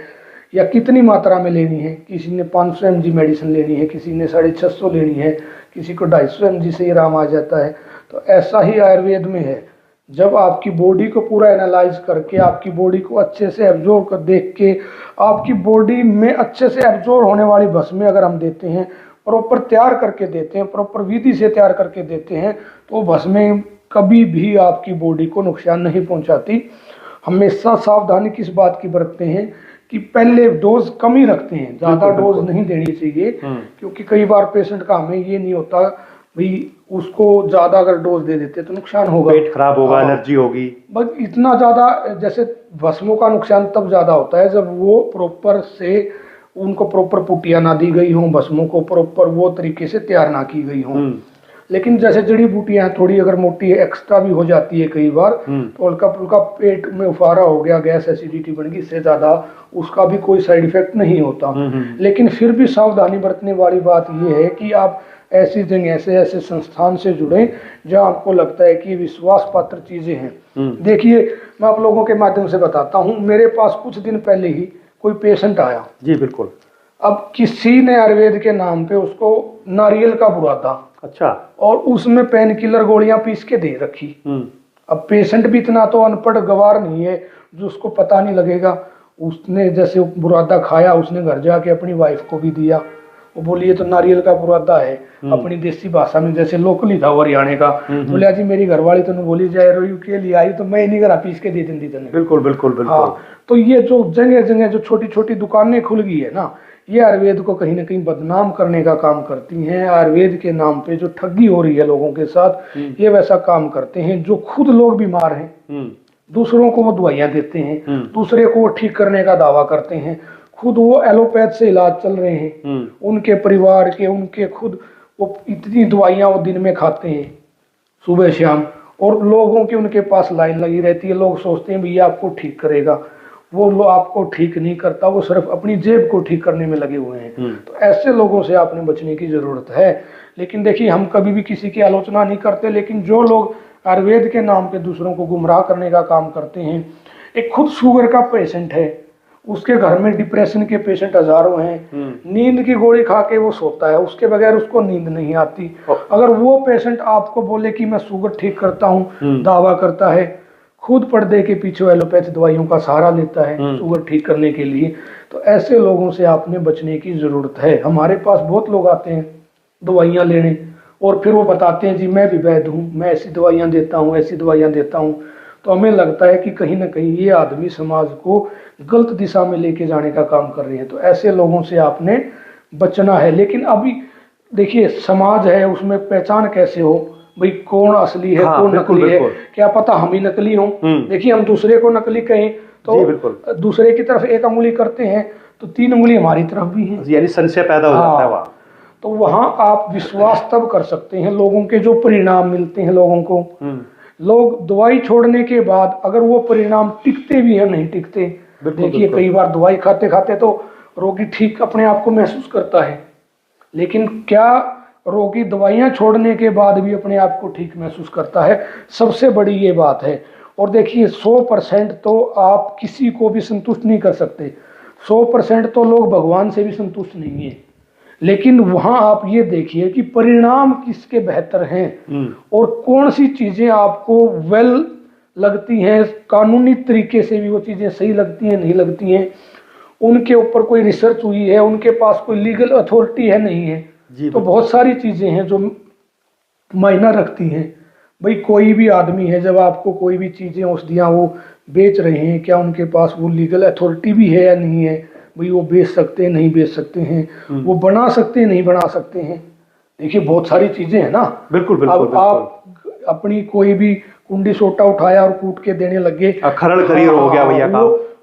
या कितनी मात्रा में लेनी है। किसी ने 500 mg मेडिसिन लेनी है, किसी ने 650 लेनी है, किसी को 250 mg से ही आराम आ जाता है। तो ऐसा ही आयुर्वेद में है। जब आपकी बॉडी को पूरा एनालाइज करके आपकी बॉडी को अच्छे से एब्जॉर्ब कर देख के आपकी बॉडी में अच्छे से एब्जॉर्ब होने वाली भस्में अगर हम देते हैं, प्रॉपर तैयार करके देते हैं, प्रॉपर विधि से तैयार करके देते हैं, तो भस्में कभी भी आपकी बॉडी को नुकसान नहीं पहुंचाती। हमेशा सावधानी किस बात की बरतते हैं कि पहले डोज कम ही रखते हैं, ज्यादा डोज नहीं देनी चाहिए, क्योंकि कई बार पेशेंट का हमें ये नहीं होता भाई उसको ज्यादा अगर डोज दे देते तो नुकसान होगा, पेट खराब होगा, एलर्जी होगी। बस इतना ज्यादा, जैसे भस्मों का नुकसान तब ज्यादा होता है जब वो प्रॉपर से उनको प्रॉपर पुटिया ना दी गई हो, भस्मों को प्रॉपर वो तरीके से तैयार ना की गई हो। लेकिन जैसे जड़ी बूटियां थोड़ी अगर मोटी एक्स्ट्रा भी हो जाती है कई बार, तो हल्का फुल्का पेट में उफारा हो गया, गैस एसिडिटी बन गई, इससे ज्यादा उसका भी कोई साइड इफेक्ट नहीं होता। लेकिन फिर भी सावधानी बरतने वाली बात यह है कि आप ऐसी जगह से ऐसे संस्थान से जुड़े जहां आपको लगता है कि विश्वास पात्र चीजें हैं। देखिए, मैं आप लोगों के माध्यम से बताता हूँ, मेरे पास कुछ दिन पहले ही कोई पेशेंट आया। जी बिल्कुल। अब किसी ने आयुर्वेद के नाम पे उसको नारियल का बुरादा, अच्छा, और उसमें पेन किलर गोलियां पीस के दे रखी। अब पेशेंट भी इतना तो अनपढ़ गवार नहीं है जो उसको पता नहीं लगेगा। उसने जैसे बुरादा खाया, उसने घर जाके अपनी वाइफ को भी दिया। वो बोली ये तो नारियल का बुरादा है, अपनी देसी भाषा में, जैसे लोकली था वो हरियाणा का। बोले जी मेरी घरवाली तो बोली जाए रोयू के लिए आई तो मैं नहीं घर पीस के दे दी। बिल्कुल बिल्कुल बिल्कुल। हाँ, तो ये जो जगह जगह जो छोटी छोटी दुकानें खुल गई है ना, ये आयुर्वेद को कहीं ना कहीं बदनाम करने का काम करती हैं। आयुर्वेद के नाम पे जो ठगी हो रही है लोगों के साथ, ये वैसा काम करते हैं। जो खुद लोग बीमार हैं, दूसरों को वो दवाइयां देते हैं, दूसरे को वो ठीक करने का दावा करते हैं, खुद वो एलोपैथ से इलाज चल रहे हैं, उनके परिवार के, उनके खुद वो इतनी दवाइयां वो दिन में खाते हैं सुबह शाम, और लोगों की उनके पास लाइन लगी रहती है। लोग सोचते हैं भैया आपको ठीक करेगा, वो लोग आपको ठीक नहीं करता, वो सिर्फ अपनी जेब को ठीक करने में लगे हुए हैं। तो ऐसे लोगों से आपने बचने की जरूरत है। लेकिन देखिए, हम कभी भी किसी की आलोचना नहीं करते, लेकिन जो लोग आयुर्वेद के नाम पे दूसरों को गुमराह करने का काम करते हैं, एक खुद शुगर का पेशेंट है, उसके घर में डिप्रेशन के पेशेंट हजारों हैं, नींद की गोली खा के वो सोता है, उसके बगैर उसको नींद नहीं आती। अगर वो पेशेंट आपको बोले कि मैं शुगर ठीक करता हूँ, दावा करता है, खुद पर्दे के पीछे एलोपैथी दवाइयों का सहारा लेता है शुगर ठीक करने के लिए, तो ऐसे लोगों से आपने बचने की जरूरत है। हमारे पास बहुत लोग आते हैं दवाइयाँ लेने और फिर वो बताते हैं जी मैं भी वैद्य हूँ, मैं ऐसी दवाइयाँ देता हूँ, ऐसी दवाइयाँ देता हूँ। तो हमें लगता है कि कहीं ना कहीं ये आदमी समाज को गलत दिशा में लेके जाने का काम कर रहे हैं। तो ऐसे लोगों से आपने बचना है। लेकिन अभी देखिए समाज है, उसमें पहचान कैसे हो भाई कौन असली है, कौन नकली है? क्या पता हम ही नकली हों। देखिए हम दूसरे को नकली कहें तो दूसरे की तरफ एक उंगली करते हैं तो 3 उंगली हमारी तरफ भी है, यानी संशय पैदा हो जाता है वहाँ। तो वहां आप विश्वास तब कर सकते हैं लोगों के जो परिणाम मिलते हैं लोगों को। लोग दवाई छोड़ने के बाद अगर वो परिणाम टिकते भी हैं नहीं टिकते, देखिए कई बार दवाई खाते खाते तो रोगी ठीक अपने आप को महसूस करता है, लेकिन क्या रोगी दवाइयां छोड़ने के बाद भी अपने आप को ठीक महसूस करता है? सबसे बड़ी ये बात है। और देखिए 100% तो आप किसी को भी संतुष्ट नहीं कर सकते, 100% तो लोग भगवान से भी संतुष्ट नहीं है, लेकिन वहां आप ये देखिए कि परिणाम किसके बेहतर हैं और कौन सी चीजें आपको वेल लगती हैं, कानूनी तरीके से भी वो चीजें सही लगती हैं नहीं लगती हैं, उनके ऊपर कोई रिसर्च हुई है, उनके पास कोई लीगल अथॉरिटी है नहीं है। तो बहुत सारी चीजें हैं जो मायना रखती हैं। भाई कोई भी आदमी है, जब आपको कोई भी चीजें औषधियाँ वो बेच रहे हैं, क्या उनके पास वो लीगल अथॉरिटी भी है या नहीं है? भाई वो बेच सकते हैं नहीं बेच सकते हैं, वो बना सकते हैं नहीं बना सकते हैं। देखिए बहुत सारी चीजें हैं ना। बिल्कुल अब आप अपनी कोई भी कुंडी सोटा उठाया और कूट के देने लगे, खरड़ करियर हो गया भैया का,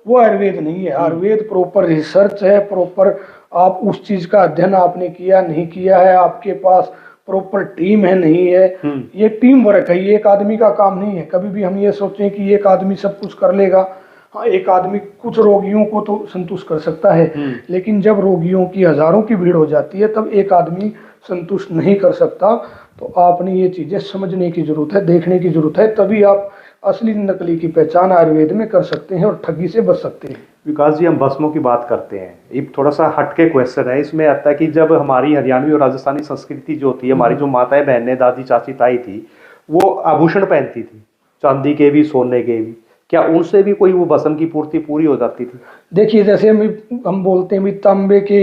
वो आयुर्वेद नहीं है। आयुर्वेद प्रॉपर रिसर्च है, प्रॉपर आप उस चीज का अध्ययन आपने किया नहीं किया है, आपके पास प्रॉपर टीम है नहीं है, ये टीम वर्क है, ये एक आदमी का काम नहीं है। कभी भी हम ये सोचें कि एक आदमी सब कुछ कर लेगा, हाँ एक आदमी कुछ रोगियों को तो संतुष्ट कर सकता है, लेकिन जब रोगियों की हजारों की भीड़ हो जाती है तब एक आदमी संतुष्ट नहीं कर सकता। तो आपने ये चीजें समझने की जरूरत है, देखने की जरूरत है, तभी आप असली नकली की पहचान आयुर्वेद में कर सकते हैं और ठगी से बच सकते हैं। विकास जी, हम भस्मों की बात करते हैं, ये थोड़ा सा हटके क्वेश्चन है। इसमें आता है कि जब हमारी हरियाणवी और राजस्थानी संस्कृति जो थी, हमारी जो माताएं बहनें दादी चाची ताई थी, वो आभूषण पहनती थी, चांदी के भी सोने के भी, क्या उनसे भी कोई वो भस्म की पूर्ति पूरी हो जाती थी? देखिए जैसे हम बोलते हैं तांबे के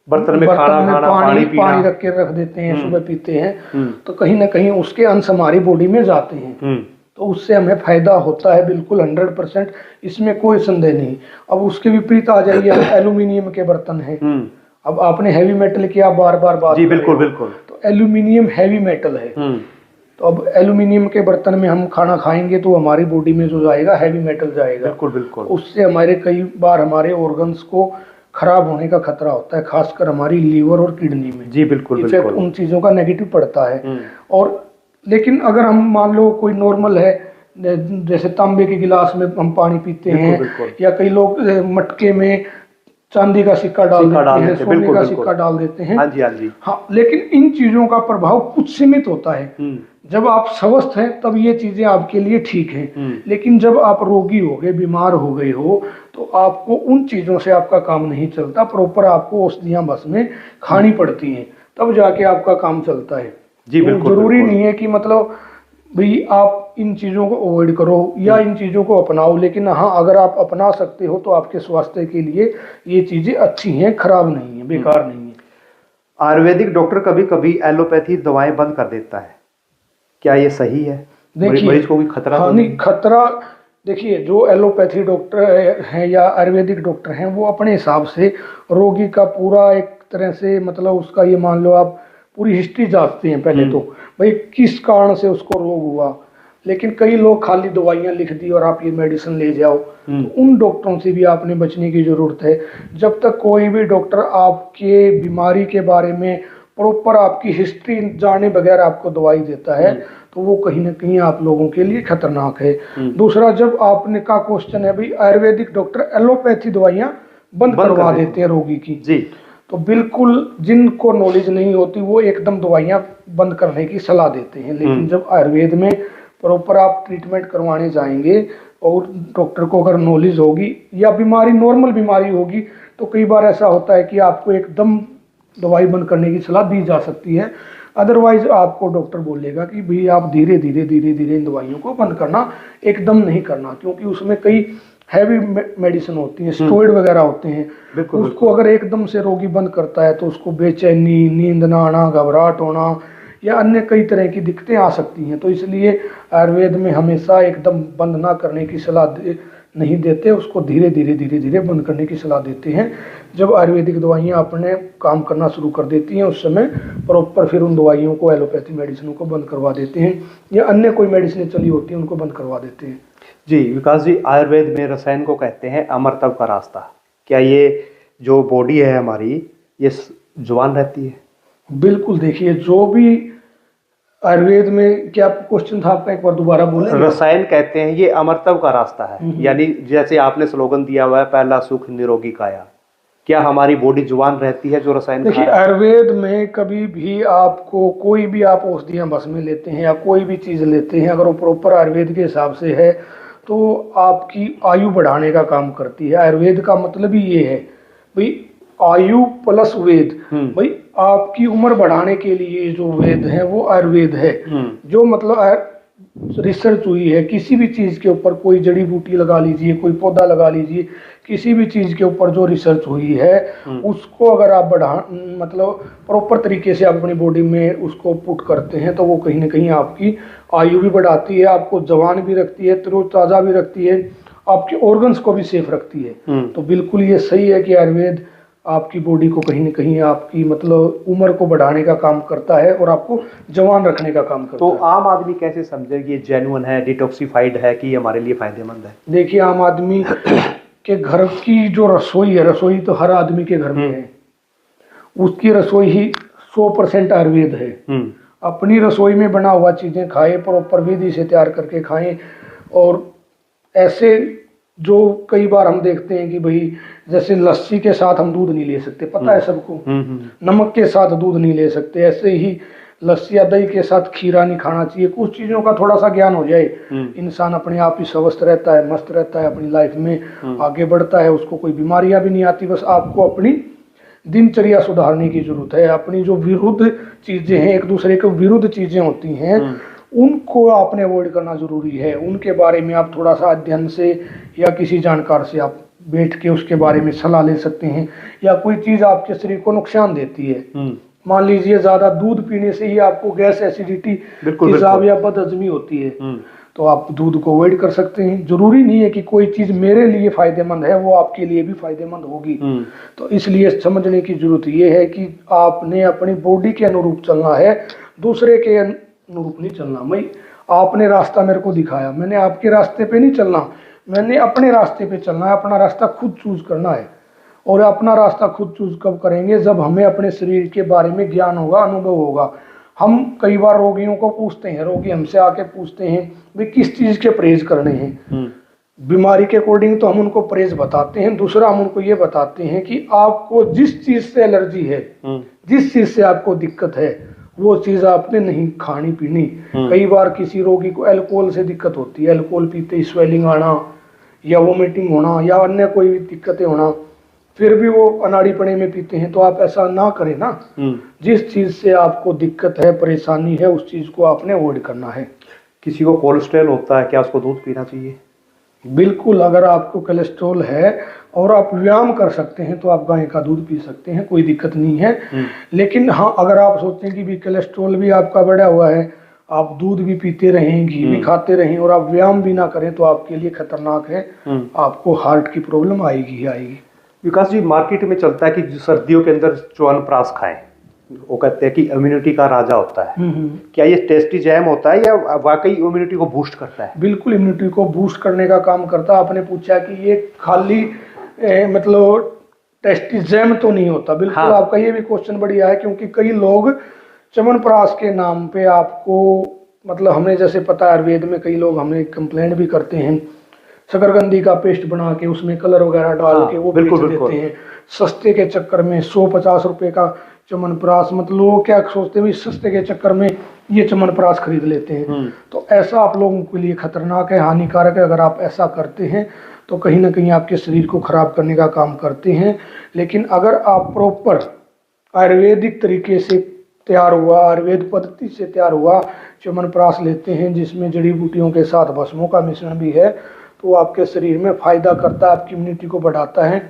बर्तन में पानी रख के रख देते हैं, सुबह पीते हैं, तो कहीं ना कहीं उसके अंश हमारी बॉडी में जाते हैं, तो उससे हमें फायदा होता है बिल्कुल 100%, इसमें कोई संदेह नहीं। अब उसके विपरीत आ जाइए, एल्यूमिनियम के बर्तन हैं। अब आपने हैवी मेटल की आप बार बार बात जी बिल्कुल बिल्कुल, तो एल्यूमिनियम हैवी मेटल है, तो अब एल्यूमिनियम के बर्तन में हम खाना खाएंगे तो हमारी बॉडी में जो जाएगा हैवी मेटल जाएगा। बिल्कुल बिल्कुल, उससे हमारे कई बार हमारे ऑर्गन्स को खराब होने का खतरा होता है, खासकर हमारी लीवर और किडनी में। जी बिल्कुल इफेक्ट बिल्कुल, उन चीजों का नेगेटिव पड़ता है। और लेकिन अगर हम मान लो कोई नॉर्मल है, जैसे तांबे के गिलास में हम पानी पीते हैं, या कई लोग मटके में चांदी का सिक्का डाल देते हैं, सोने का सिक्का डाल देते हैं, हाँ जी हाँ जी, हाँ, लेकिन इन चीजों का प्रभाव कुछ सीमित होता है। जब आप स्वस्थ हैं तब ये चीजें आपके लिए ठीक हैं, लेकिन जब आप रोगी हो गए, बीमार हो गए हो, तो आपको उन चीजों से आपका काम नहीं चलता। प्रॉपर आपको औषधियां बस में खानी पड़ती हैं, तब जाके आपका काम चलता है। जी बिल्कुल, जरूरी नहीं है कि मतलब भाई आप इन चीजों को अवॉइड करो या इन चीजों को अपनाओ, लेकिन हाँ अगर आप अपना सकते हो तो आपके स्वास्थ्य के लिए ये चीजें अच्छी हैं, खराब नहीं है, बेकार नहीं है। आयुर्वेदिक डॉक्टर कभी कभी एलोपैथी दवाएं बंद कर देता है, क्या ये सही है? देखिए मरीज को कोई खतरा? हाँ नहीं, खतरा देखिए जो एलोपैथी डॉक्टर हैं या आयुर्वेदिक डॉक्टर हैं, वो अपने हिसाब से रोगी का पूरा एक तरह से मतलब उसका ये मान लो आप पूरी हिस्ट्री जांचते हैं पहले तो, भाई किस कारण से उसको रोग हुआ। लेकिन कई लोग खाली दवाइयां लिख दी और आप ये मेडिसिन ले जाओ, तो उन डॉक्टरों से भी आपने बचने की जरूरत है। जब तक कोई भी डॉक्टर आपके बीमारी के बारे में प्रॉपर आपकी हिस्ट्री जाने बगैर आपको दवाई देता है, तो वो कहीं ना कहीं आप लोगों के लिए खतरनाक है। दूसरा, जब आपने का क्वेश्चन है भाई आयुर्वेदिक डॉक्टर एलोपैथी दवाइयां बंद करवा देते हैं रोगी की जी, तो बिल्कुल जिनको नॉलेज नहीं होती वो एकदम दवाइयां बंद करने की सलाह देते हैं। लेकिन जब आयुर्वेद में प्रॉपर आप ट्रीटमेंट करवाने जाएंगे और डॉक्टर को अगर नॉलेज होगी या बीमारी नॉर्मल बीमारी होगी तो कई बार ऐसा होता है कि आपको एकदम दवाई बंद करने की सलाह दी जा सकती है। अदरवाइज आपको डॉक्टर बोलेगा कि भाई आप धीरे धीरे इन दवाइयों को बंद करना, एकदम नहीं करना, क्योंकि उसमें कई हैवी मेडिसिन होती हैं, स्टेरॉइड वगैरह होते हैं। उसको अगर एकदम से रोगी बंद करता है तो उसको बेचैनी, नींद ना आना, घबराहट होना या अन्य कई तरह की दिक्कतें आ सकती हैं। तो इसलिए आयुर्वेद में हमेशा एकदम बंद ना करने की सलाह नहीं देते, उसको धीरे धीरे बंद करने की सलाह देते हैं। जब आयुर्वेदिक दवाइयाँ अपने काम करना शुरू कर देती हैं उस समय प्रॉपर फिर उन दवाइयों को, एलोपैथी मेडिसिनों को बंद करवा देते हैं या अन्य कोई मेडिसिन चली होती हैं उनको बंद करवा देते हैं। जी विकास जी, आयुर्वेद में रसायन को कहते हैं अमरत्व का रास्ता। क्या ये जो बॉडी है हमारी ये जवान रहती है? बिल्कुल, देखिए जो भी आयुर्वेद में, क्या क्वेश्चन था आपका, एक बार दोबारा बोले। रसायन कहते हैं ये अमरत्व का रास्ता है, यानी जैसे आपने स्लोगन दिया हुआ है पहला सुख निरोगी काया, क्या हमारी बॉडी जवान रहती है जो रसायन? देखिए आयुर्वेद में कभी भी आपको कोई भी आप औषधियाँ बस में लेते हैं या कोई भी चीज़ लेते हैं, अगर वो प्रॉपर आयुर्वेद के हिसाब से है तो आपकी आयु बढ़ाने का काम करती है। आयुर्वेद का मतलब ही ये है भाई, आयु प्लस वेद। भाई आपकी उम्र बढ़ाने के लिए जो वेद है वो आयुर्वेद है। जो मतलब रिसर्च हुई है किसी भी चीज के ऊपर, कोई जड़ी बूटी लगा लीजिए, कोई पौधा लगा लीजिए, किसी भी चीज के ऊपर जो रिसर्च हुई है उसको अगर आप मतलब प्रॉपर तरीके से आप अपनी बॉडी में उसको पुट करते हैं तो वो कहीं ना कहीं आपकी आयु भी बढ़ाती है, आपको जवान भी रखती है, तरोताजा भी रखती है, आपके ऑर्गन्स को भी सेफ रखती है। तो बिल्कुल ये सही है कि आयुर्वेद आपकी बॉडी को कहीं ना कहीं आपकी मतलब उम्र को बढ़ाने का काम करता है और आपको जवान रखने का काम करता तो है। तो आम आदमी कैसे समझे कि ये जेन्युइन है, डिटॉक्सिफाइड है, कि हमारे लिए फायदेमंद है? देखिए आम आदमी के घर की जो रसोई है, रसोई तो हर आदमी के घर में है, उसकी रसोई ही 100% आयुर्वेद है। अपनी रसोई में बना हुआ चीजें खाएं, प्रॉपर विधि से तैयार करके खाएं। और ऐसे जो कई बार हम देखते हैं कि भाई जैसे लस्सी के साथ हम दूध नहीं ले सकते, पता है सबको, नमक के साथ दूध नहीं ले सकते, ऐसे ही लस्सी या दही के साथ खीरा नहीं खाना चाहिए। कुछ चीजों का थोड़ा सा ज्ञान हो जाए, इंसान अपने आप ही स्वस्थ रहता है, मस्त रहता है, अपनी लाइफ में आगे बढ़ता है, उसको कोई बीमारियां भी नहीं आती। बस आपको अपनी दिनचर्या सुधारने की जरूरत है। अपनी जो विरुद्ध चीजें हैं, एक दूसरे के विरुद्ध चीजें होती हैं, उनको आपने अवॉइड करना जरूरी है। उनके बारे में आप थोड़ा सा अध्ययन से या किसी जानकार से आप बैठ के उसके बारे में सलाह ले सकते हैं। या कोई चीज आपके शरीर को नुकसान देती है, मान लीजिए ज्यादा दूध पीने से ही आपको गैस, एसिडिटी, तेजाब या बदहजमी होती है, तो आप दूध को अवॉइड कर सकते हैं। जरूरी नहीं है कि कोई चीज मेरे लिए फायदेमंद है वो आपके लिए भी फायदेमंद होगी। तो इसलिए समझने की जरूरत ये है कि आपने अपनी बॉडी के अनुरूप चलना है, दूसरे के अनुरूप नहीं चलना। मैं आपने रास्ता मेरे को दिखाया, मैंने आपके रास्ते पे नहीं चलना, मैंने अपने रास्ते पे चलना है। अपना रास्ता खुद चूज करना है। और अपना रास्ता खुद चूज कब करेंगे? जब हमें अपने शरीर के बारे में ज्ञान होगा, अनुभव होगा। हम कई बार रोगियों को पूछते हैं, रोगी हमसे आके पूछते हैं भाई किस चीज के परहेज करने हैं। बीमारी के अकॉर्डिंग तो हम उनको परहेज बताते हैं। दूसरा हम उनको ये बताते हैं कि आपको जिस चीज से एलर्जी है, जिस चीज से आपको दिक्कत है, वो चीज आपने नहीं खानी पीनी। कई बार किसी रोगी को अल्कोहल से दिक्कत होती है, अल्कोहल पीते ही स्वेलिंग आना या वोमिटिंग होना या अन्य कोई दिक्कतें होना, फिर भी वो अनाड़ीपने में पीते हैं। तो आप ऐसा ना करें ना। जिस चीज से आपको दिक्कत है, परेशानी है, उस चीज को आपने अवॉइड करना है। किसी को कोलेस्ट्रॉल होता है, क्या उसको दूध पीना चाहिए? बिल्कुल, अगर आपको कोलेस्ट्रॉल है और आप व्यायाम कर सकते हैं तो आप गाय का दूध पी सकते हैं, कोई दिक्कत नहीं है। लेकिन हाँ, अगर आप सोचते हैं कि भी कोलेस्ट्रॉल भी आपका बढ़ा हुआ है, आप दूध भी पीते रहें, घी भी खाते रहें और आप व्यायाम भी ना करें तो आपके लिए खतरनाक है। आपको हार्ट की प्रॉब्लम आएगी ही आएगी। विकास जी, मार्केट में चलता है कि सर्दियों के अंदर च्यवनप्राश खाएं, वो कहते हैं कि इम्यूनिटी का राजा होता है। क्या ये टेस्टी जैम होता है या वाकई इम्यूनिटी को बूस्ट करता है? बिल्कुल इम्यूनिटी को बूस्ट करने का काम करता है। आपने पूछा कि ये खाली मतलब टेस्टी जैम तो नहीं होता। बिल्कुल हाँ। आपका ये भी क्वेश्चन बढ़िया है, क्योंकि कई लोग च्यवनप्राश के नाम पे आपको मतलब हमें जैसे पता है आयुर्वेद में कई लोग हमें कंप्लेंट भी करते हैं, शकरकंदी का पेस्ट बना के उसमें कलर वगैरह डाल के वो बिल्कुल, बेच बिल्कुल। देते हैं। सस्ते के चक्कर में 100-50 रुपए का च्यवनप्राश, मतलब लोग क्या सोचते हैं भी सस्ते के चक्कर में ये च्यवनप्राश खरीद लेते हैं। तो ऐसा आप लोगों के लिए खतरनाक है, हानिकारक है। अगर आप ऐसा करते हैं तो कहीं ना कहीं आपके शरीर को खराब करने का काम करते हैं। लेकिन अगर आप प्रॉपर आयुर्वेदिक तरीके से तैयार हुआ, आयुर्वेद पद्धति से तैयार हुआ च्यवनप्राश लेते हैं, जिसमें जड़ी बूटियों के साथ भस्मों का मिश्रण भी है, तो आपके शरीर में फायदा करता है, आपकी इम्यूनिटी को बढ़ाता है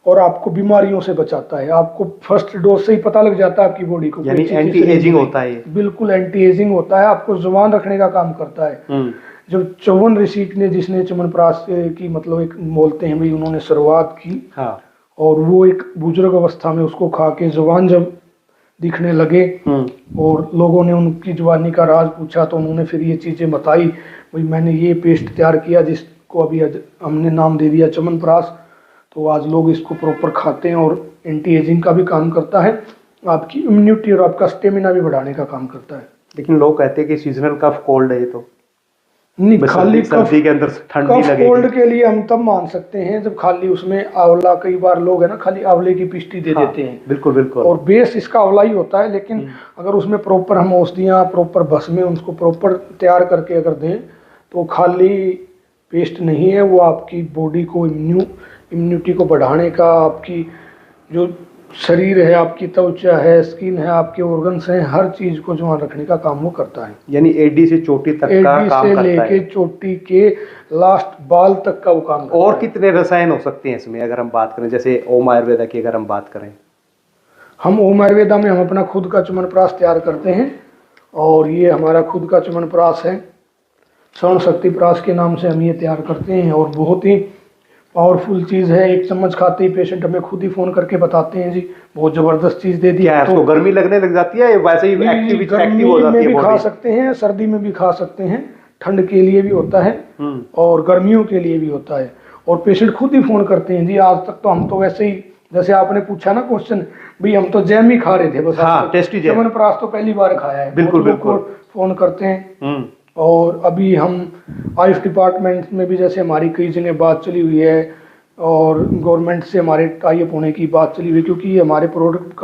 और आपको बीमारियों से बचाता है। आपको फर्स्ट डोज से ही पता लग जाता है आपकी बॉडी को, यानी एंटी एजिंग होता है ये। बिल्कुल एंटी एजिंग होता है, आपको जवान रखने का काम करता है। जब च्यवन ऋषि ने, जिसने च्यवनप्राश की मतलब एक बोलते हैं भाई उन्होंने शुरुआत की, हाँ। और वो एक बुजुर्ग अवस्था में उसको खा के जवान जब दिखने लगे और लोगों ने उनकी जवानी का राज पूछा, तो उन्होंने फिर ये चीजें बताई, भाई मैंने ये पेस्ट तैयार किया जिसको अभी हमने नाम दे दिया च्यवनप्राश। तो आज लोग इसको प्रॉपर खाते हैं और एंटी एजिंग का भी काम करता है, आपकी इम्यूनिटी और आपका स्टेमिना भी बढ़ाने का काम करता है। लेकिन लोग कहते हैं कि सीजनल कफ कोल्ड है ये, तो नहीं, खाली सर्दी के अंदर ठंड नहीं लगेगी। कोल्ड के लिए हम तब मान सकते हैं जब खाली उसमें आंवला, कई बार लोग है ना खाली आंवले की पिस्टी दे देते हैं। बिल्कुल बिल्कुल। और बेस इसका आंवला ही होता है, लेकिन अगर उसमें प्रॉपर हम औषधियाँ, प्रॉपर भस्में उसको प्रॉपर तैयार करके अगर दें तो खाली पेस्ट नहीं है, वो आपकी बॉडी को इम्यूनिटी को बढ़ाने का, आपकी जो शरीर है, आपकी त्वचा है, स्किन है, आपके ऑर्गन्स हैं, हर चीज को जवान रखने का काम वो करता है। यानी एडी से चोटी तक का काम करता है। एडी से लेके चोटी के लास्ट बाल तक का वो काम करता और है। कितने रसायन हो सकते हैं इसमें अगर हम बात करें, जैसे ओम आयुर्वेदा की अगर हम बात करें? हम ओम आयुर्वेदा में हम अपना खुद का च्यवनप्राश तैयार करते हैं और ये हमारा खुद का च्यवनप्राश है, स्वर्ण शक्ति प्राश के नाम से हम ये तैयार करते हैं और बहुत ही पावरफुल चीज़ है। एक चम्मच खाते ही पेशेंट हमें खुद ही फोन करके बताते हैं जी बहुत जबरदस्त चीज़ दे दी। क्या है, तो उसको गर्मी लगने लग जाती है, वैसे ही एक्टिव हो जाती है भी खा बॉडी? सकते हैं, सर्दी में भी खा सकते हैं, ठंड के लिए भी होता है और गर्मियों के लिए भी होता है। और पेशेंट खुद ही फोन करते हैं जी, आज तक तो हम तो वैसे ही, जैसे आपने पूछा ना क्वेश्चन, भाई हम तो जैम ही खा रहे थे बस। हाँ, टेस्टी जैम। च्यवनप्राश तो पहली बार खाया है। बिल्कुल बहुत लोग बिल्कुल। फोन करते हैं। और अभी हम आयुष डिपार्टमेंट में भी जैसे हमारी कई जगह बात चली हुई है और गवर्नमेंट से हमारे टाई अप होने की बात चली हुई है, क्योंकि ये हमारे प्रोडक्ट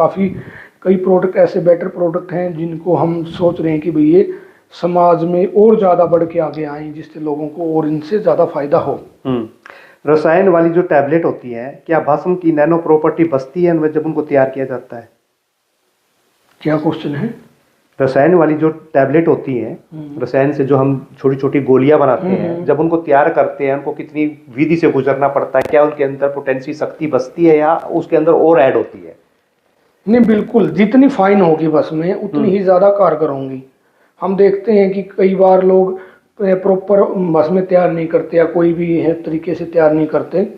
कई प्रोडक्ट ऐसे बेटर प्रोडक्ट हैं जिनको हम सोच रहे हैं कि भाई ये समाज में और ज़्यादा बढ़ के आगे आए, जिससे लोगों को और इनसे ज़्यादा फायदा हो। रसायन वाली जो टैबलेट होती है, क्या भस्म की नैनो प्रॉपर्टी बचती है जब उनको तैयार किया जाता है? क्या क्वेश्चन है? रसायन वाली जो टैबलेट होती है, रसायन से जो हम छोटी छोटी गोलियां बनाते हैं, जब उनको तैयार करते हैं उनको कितनी विधि से गुजरना पड़ता है? क्या उनके अंदर पोटेंसी शक्ति बचती है या उसके अंदर और ऐड होती है? नहीं, बिल्कुल, जितनी फाइन होगी बस में उतनी ही ज़्यादा कारगर होंगी। हम देखते हैं कि कई बार लोग प्रॉपर बस में तैयार नहीं करते या कोई भी है तरीके से तैयार नहीं करते,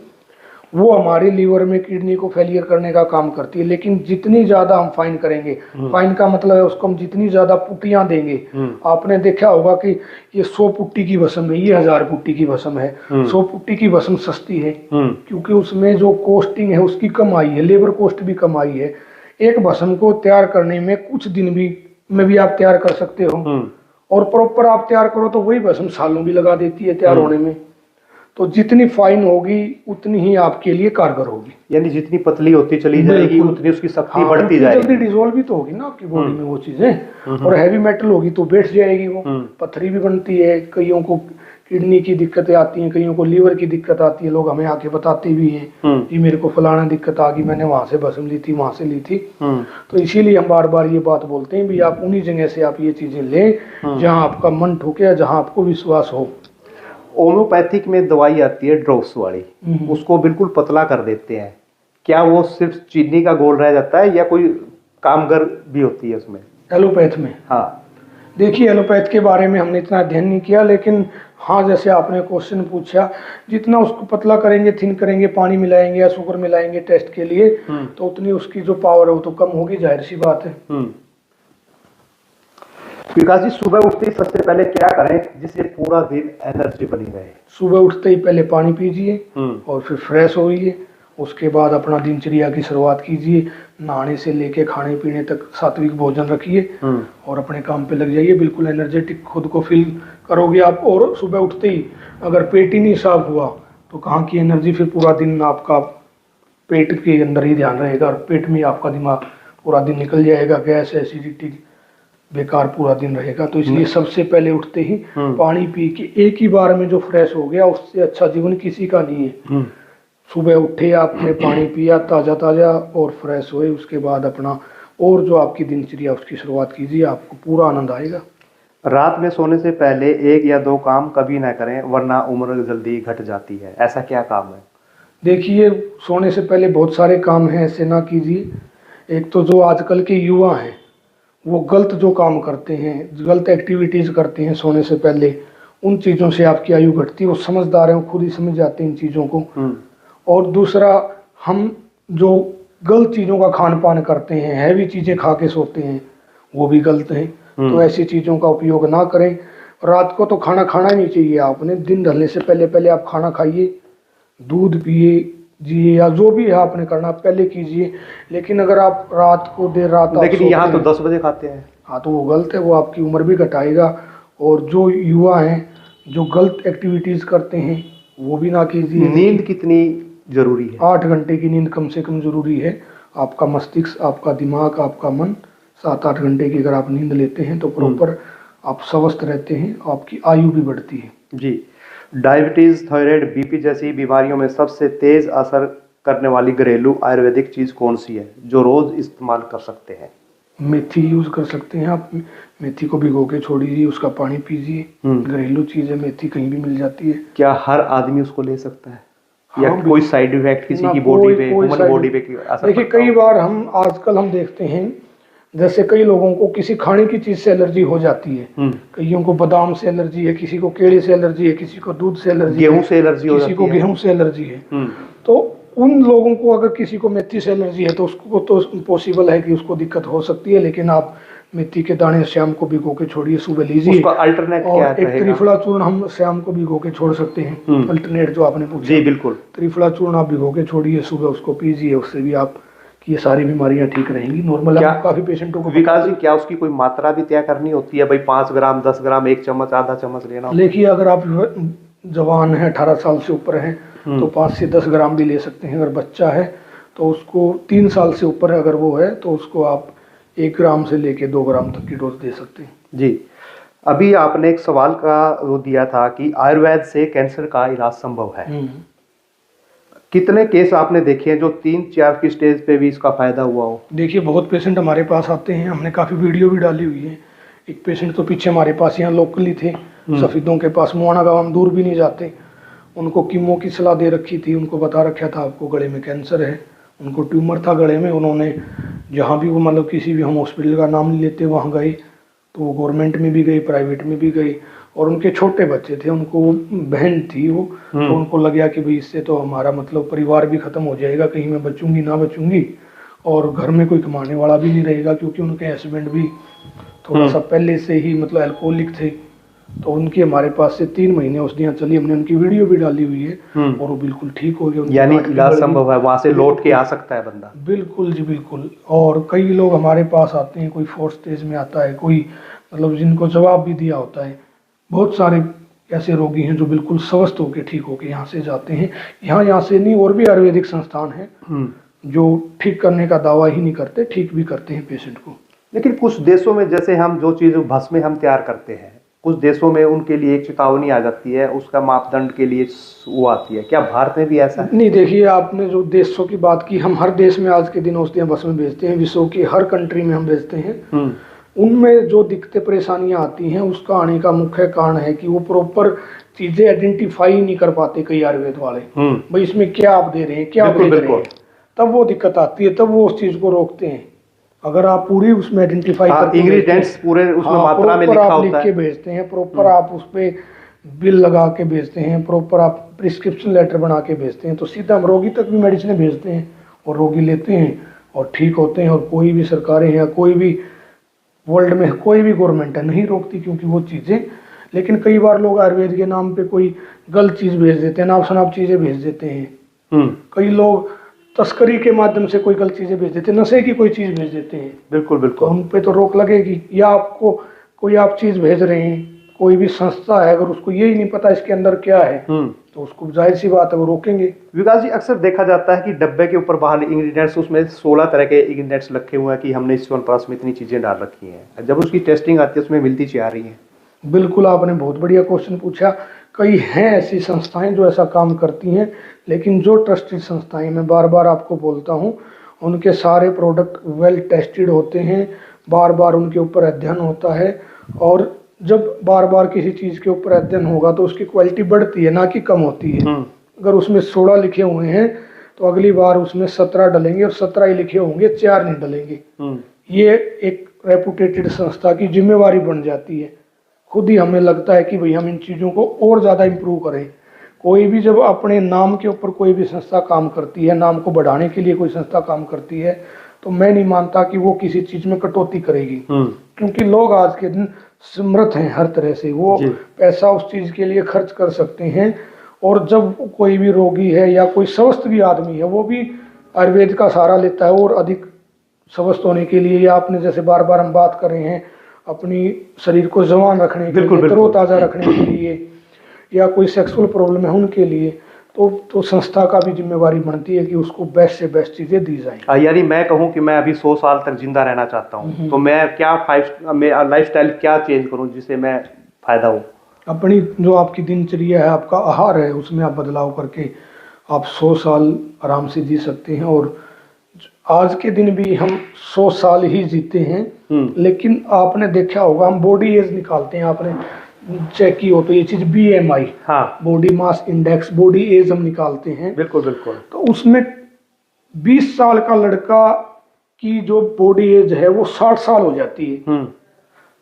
वो हमारे लीवर में किडनी को फेलियर करने का काम करती है। लेकिन जितनी ज़्यादा हम फाइन करेंगे, फाइन का मतलब है उसको हम जितनी ज़्यादा पुट्टियाँ देंगे। आपने देखा होगा कि ये 100 पुट्टी की भस्म है, ये 1000 पुट्टी की भस्म है। 100 पुट्टी की भस्म सस्ती है क्योंकि उसमें जो कॉस्टिंग है उसकी कम आई है, लेबर कॉस्ट भी कम आई है। एक भस्म को तैयार करने में कुछ दिन में भी आप तैयार कर सकते हो और प्रॉपर आप तैयार करो तो वही भस्म सालों भी लगा देती है तैयार होने में। तो जितनी फाइन होगी उतनी ही आपके लिए कारगर होगी। यानी जितनी पतली होती चली जाएगी उतनी उसकी शक्ति बढ़ती जाएगी। जल्दी डिसॉल्व भी तो होगी ना आपकी बॉडी में वो चीजें, और हैवी मेटल होगी तो बैठ जाएगी वो, पत्थरी भी बनती है। कईयों को किडनी की दिक्कतें आती हैं, कईयों को लीवर की दिक्कत आती है, लोग हमें आके बताते भी हैं कि मेरे को फलाना दिक्कत आ गई, मैंने वहां से भस्म ली थी, वहां से ली थी। तो इसीलिए हम बार बार ये बात बोलते हैं भी आप उन्हीं जगह से आप ये चीजें लें जहाँ आपका मन ठोके, जहाँ आपको विश्वास हो। होम्योपैथिक में दवाई आती है ड्रॉप्स वाली, उसको बिल्कुल पतला कर देते हैं, क्या वो सिर्फ चीनी का घोल रह जाता है या कोई कामगर भी होती है उसमें? एलोपैथ में? हाँ, देखिए एलोपैथ के बारे में हमने इतना अध्ययन नहीं किया, लेकिन हाँ जैसे आपने क्वेश्चन पूछा, जितना उसको पतला करेंगे, थिन करेंगे, पानी मिलाएंगे या शुगर मिलाएंगे टेस्ट के लिए, तो उतनी उसकी जो पावर है वो तो कम होगी, जाहिर सी बात है। विकास जी, सुबह उठते ही सबसे पहले क्या करें जिससे पूरा दिन एनर्जी बनी रहे? सुबह उठते ही पहले पानी पीजिए और फिर फ्रेश होइए उसके बाद अपना दिनचर्या की शुरुआत कीजिए। नहाने से लेके खाने पीने तक सात्विक भोजन रखिए और अपने काम पे लग जाइए। बिल्कुल एनर्जेटिक खुद को फील करोगे आप। और सुबह उठते ही अगर पेट ही नहीं साफ हुआ तो कहाँ की एनर्जी, फिर पूरा दिन आपका पेट के अंदर ही ध्यान रहेगा और पेट में आपका दिमाग पूरा दिन निकल जाएगा। गैस, एसिडिटी, बेकार पूरा दिन रहेगा। तो इसलिए सबसे पहले उठते ही पानी पी के एक ही बार में जो फ्रेश हो गया, उससे अच्छा जीवन किसी का नहीं है। सुबह उठे, आपने पानी पिया ताज़ा ताज़ा और फ्रेश हुए, उसके बाद अपना और जो आपकी दिनचर्या उसकी शुरुआत कीजिए, आपको पूरा आनंद आएगा। रात में सोने से पहले 1 या 2 काम कभी ना करें, वरना उम्र जल्दी घट जाती है। ऐसा क्या काम है? देखिए, सोने से पहले बहुत सारे काम हैं, ऐसे ना कीजिए। एक तो जो आजकल के युवा हैं वो गलत जो काम करते हैं, गलत एक्टिविटीज़ करते हैं सोने से पहले, उन चीज़ों से आपकी आयु घटती है। वो समझदार हैं, वो खुद ही समझ जाते हैं इन चीज़ों को। और दूसरा, हम जो गलत चीज़ों का खान पान करते हैं, हैवी चीज़ें खा के सोते हैं, वो भी गलत हैं। तो ऐसी चीज़ों का उपयोग ना करें। रात को तो खाना खाना ही नहीं चाहिए आपने। दिन ढलने से पहले पहले आप खाना खाइए, दूध पिए जी, या जो भी है आपने करना पहले कीजिए। लेकिन अगर आप रात को देर रात, लेकिन यहाँ तो 10 बजे खाते हैं। हाँ, तो वो गलत है, वो आपकी उम्र भी घटाएगा। और जो युवा हैं जो गलत एक्टिविटीज़ करते हैं वो भी ना कीजिए। नींद कितनी जरूरी है? 8 घंटे की नींद कम से कम जरूरी है। आपका मस्तिष्क, आपका दिमाग, आपका मन 7-8 घंटे की अगर आप नींद लेते हैं तो प्रॉपर आप स्वस्थ रहते हैं, आपकी आयु भी बढ़ती है। जी। डायबिटीज, थायराइड, बीपी जैसी बीमारियों में सबसे तेज असर करने वाली घरेलू आयुर्वेदिक चीज कौन सी है जो रोज इस्तेमाल कर सकते हैं? मेथी यूज कर सकते हैं आप। मेथी को भिगो के छोड़िए, उसका पानी पीजिए। घरेलू चीज है, मेथी कहीं भी मिल जाती है। क्या हर आदमी उसको ले सकता है या हाँ, कोई साइड इफेक्ट किसी की बॉडी पे, ह्यूमन बॉडी पे असर? देखिए, कई बार आजकल हम देखते हैं, जैसे कई लोगों को किसी खाने की चीज से एलर्जी हो जाती है। कईयों को बादाम से एलर्जी है, किसी को केले से एलर्जी है, किसी को दूध से एलर्जी, गेहूं से एलर्जी हो जाती है, किसी को गेहूं से एलर्जी है। तो उन लोगों को अगर किसी को मेथी से एलर्जी है तो उसको तो पॉसिबल है कि उसको दिक्कत हो सकती है। लेकिन आप मेथी के दाने शाम को भिगो के छोड़िए, सुबह लीजिए। उसका अल्टरनेट क्या और एक त्रिफला चूर्ण हम शाम को भिगो के छोड़ सकते हैं। अल्टरनेट जो आपने पूछा, जी बिल्कुल। त्रिफला चूर्ण आप भिगो के छोड़िए, सुबह उसको पीजिए, उससे भी आप की ये सारी बीमारियां ठीक रहेंगी। नॉर्मल काफी पेशेंटों को। विकास जी, क्या उसकी कोई मात्रा भी तय करनी होती है? भाई 5 ग्राम, 10 ग्राम, 1 चम्मच, आधा चम्मच लेना? देखिए, अगर आप जवान है, 18 साल से ऊपर है तो 5 से 10 ग्राम भी ले सकते हैं। अगर बच्चा है तो उसको 3 साल से ऊपर अगर वो है तो उसको आप 1 ग्राम से लेके 2 ग्राम तक की डोज दे सकते हैं। जी। अभी आपने एक सवाल का वो दिया था कि आयुर्वेद से कैंसर का इलाज संभव है। कितने केस आपने देखे हैं जो 3-4 की स्टेज पे भी इसका फायदा हुआ हो? देखिए, बहुत पेशेंट हमारे पास आते हैं, हमने काफ़ी वीडियो भी डाली हुई है। एक पेशेंट तो पीछे हमारे पास यहाँ लोकली थे, सफीदों के पास, मुआना गाँव, हम दूर भी नहीं जाते। उनको कीमो की सलाह दे रखी थी, उनको बता रखा था आपको गले में कैंसर है, उनको ट्यूमर था गले में। उन्होंने जहाँ भी वो मतलब किसी भी हम हॉस्पिटल का नाम लेते वहाँ गए, तो वो गवर्नमेंट में भी गई, प्राइवेट में भी गई। और उनके छोटे बच्चे थे, उनको बहन थी वो, तो उनको लगा कि भाई इससे तो हमारा मतलब परिवार भी खत्म हो जाएगा, कहीं मैं बचूंगी ना बचूंगी, और घर में कोई कमाने वाला भी नहीं रहेगा, क्योंकि उनके हस्बैंड भी थोड़ा सा पहले से ही मतलब अल्कोहलिक थे। तो उनकी हमारे पास से 3 महीने औषधियाँ चली, हमने उनकी वीडियो भी डाली हुई है और वो बिल्कुल ठीक हो गए। यानी इलाज संभव है, वहां से लौट के आ सकता है बंदा? बिल्कुल जी, बिल्कुल। और कई लोग हमारे पास आते हैं, कोई 4th स्टेज में आता है, कोई मतलब जिनको जवाब भी दिया होता है। बहुत सारे ऐसे रोगी हैं जो बिल्कुल स्वस्थ होकर ठीक होकर यहाँ से जाते हैं। यहाँ से नहीं, और भी आयुर्वेदिक संस्थान हैं जो ठीक करने का दावा ही नहीं करते, ठीक भी करते हैं पेशेंट को। लेकिन कुछ देशों में, जैसे हम जो चीज भस्म हम तैयार करते हैं, कुछ देशों में उनके लिए एक चेतावनी आ जाती है, उसका मापदंड के लिए वो आती है। क्या भारत में भी ऐसा है? नहीं, देखिए, आपने जो देशों की बात की, हम हर देश में आज के दिन औषधियाँ भस्म भेजते हैं, विश्व की हर कंट्री में हम भेजते हैं। उनमें जो दिक्कतें परेशानियां आती हैं, उसका आने का मुख्य कारण है कि वो प्रॉपर चीजें आइडेंटिफाई नहीं कर पाते कई आयुर्वेद वाले। भाई इसमें क्या आप दे रहे हैं, क्या भेज रहे हैं, तब वो दिक्कत आती है, तब वो उस चीज को रोकते हैं। अगर आप पूरी उसमें आइडेंटिफाई करके इंग्रेडिएंट्स पूरे उसमें मात्रा में लिखा होता है, लिख के भेजते हैं, प्रॉपर आप उस पे बिल लगा के भेजते हैं, प्रॉपर आप प्रिस्क्रिप्शन लेटर बना के भेजते हैं, तो सीधा हम रोगी तक भी मेडिसिन भेजते हैं और रोगी लेते हैं और ठीक होते हैं। और कोई भी सरकारें हैं, कोई भी वर्ल्ड में कोई भी गवर्नमेंट है नहीं रोकती, क्योंकि वो चीज़ें। लेकिन कई बार लोग आयुर्वेद के नाम पे कोई गलत चीज़ भेज देते हैं, नाप शनाप चीज़ें भेज देते हैं। कई लोग तस्करी के माध्यम से कोई गलत चीजें भेज देते हैं, नशे की कोई चीज भेज देते हैं, बिल्कुल तो बिल्कुल। उन पे तो रोक लगेगी। या आपको कोई आप चीज भेज रहे हैं, कोई भी संस्था है, अगर उसको यही नहीं पता इसके अंदर क्या है, तो उसको जाहिर सी बात है वो रोकेंगे। विकास जी, अक्सर देखा जाता है कि डब्बे के ऊपर बाहर इंग्रेडिएंट्स, उसमें 16 तरह के इंग्रेडिएंट्स लिखे हुए हैं कि हमने इस च्यवनप्राश में इतनी चीजें डाल रखी हैं, जब उसकी टेस्टिंग आती है उसमें मिलती 4 ही है। बिल्कुल, आपने बहुत बढ़िया क्वेश्चन पूछा। कई हैं ऐसी संस्थाएं जो ऐसा काम करती हैं, लेकिन जो ट्रस्टेड संस्थाएं, मैं बार बार आपको बोलता हूं, उनके सारे प्रोडक्ट वेल टेस्टेड होते हैं, बार बार उनके ऊपर अध्ययन होता है, और जब बार बार किसी चीज़ के ऊपर अध्ययन होगा तो उसकी क्वालिटी बढ़ती है, ना कि कम होती है। अगर उसमें 16 लिखे हुए हैं तो अगली बार उसमें 17 डलेंगे, और 17 ही लिखे होंगे, 4 नहीं डलेंगे। ये एक रेपुटेटेड संस्था की जिम्मेवारी बन जाती है। खुद ही हमें लगता है कि भाई हम इन चीज़ों को और ज़्यादा इम्प्रूव करें। कोई भी जब अपने नाम के ऊपर कोई भी संस्था काम करती है, नाम को बढ़ाने के लिए कोई संस्था काम करती है, तो मैं नहीं मानता कि वो किसी चीज़ में कटौती करेगी, क्योंकि लोग आज के दिन समर्थ हैं हर तरह से, वो पैसा उस चीज़ के लिए खर्च कर सकते हैं। और जब कोई भी रोगी है या कोई स्वस्थ भी आदमी है, वो भी आयुर्वेद का सहारा लेता है और अधिक स्वस्थ होने के लिए, या आपने जैसे बार बार हम बात कर रहे हैं अपनी शरीर को जवान रखने के लिए, तरोताज़ा रखने के लिए, या कोई सेक्सुअल प्रॉब्लम है उनके लिए, तो संस्था का भी जिम्मेवारी बनती है कि उसको बेस्ट से बेस्ट चीज़ें दी जाएं। यानी मैं कहूँ कि मैं अभी 100 साल तक जिंदा रहना चाहता हूँ, तो मैं क्या लाइफ स्टाइल क्या चेंज करूँ जिससे मैं फायदा हो? अपनी जो आपकी दिनचर्या है, आपका आहार है, उसमें आप बदलाव करके आप 100 साल आराम से जी सकते हैं। और आज के दिन भी हम 100 साल ही जीते हैं, लेकिन आपने देखा होगा हम बॉडी एज निकालते हैं, आपने चेक की हो तो ये चीज BMI, हाँ, body mass index, body age हम निकालते हैं। बिल्कुल बिल्कुल। तो उसमें 20 साल का लड़का की जो बॉडी एज है वो 60 साल हो जाती है।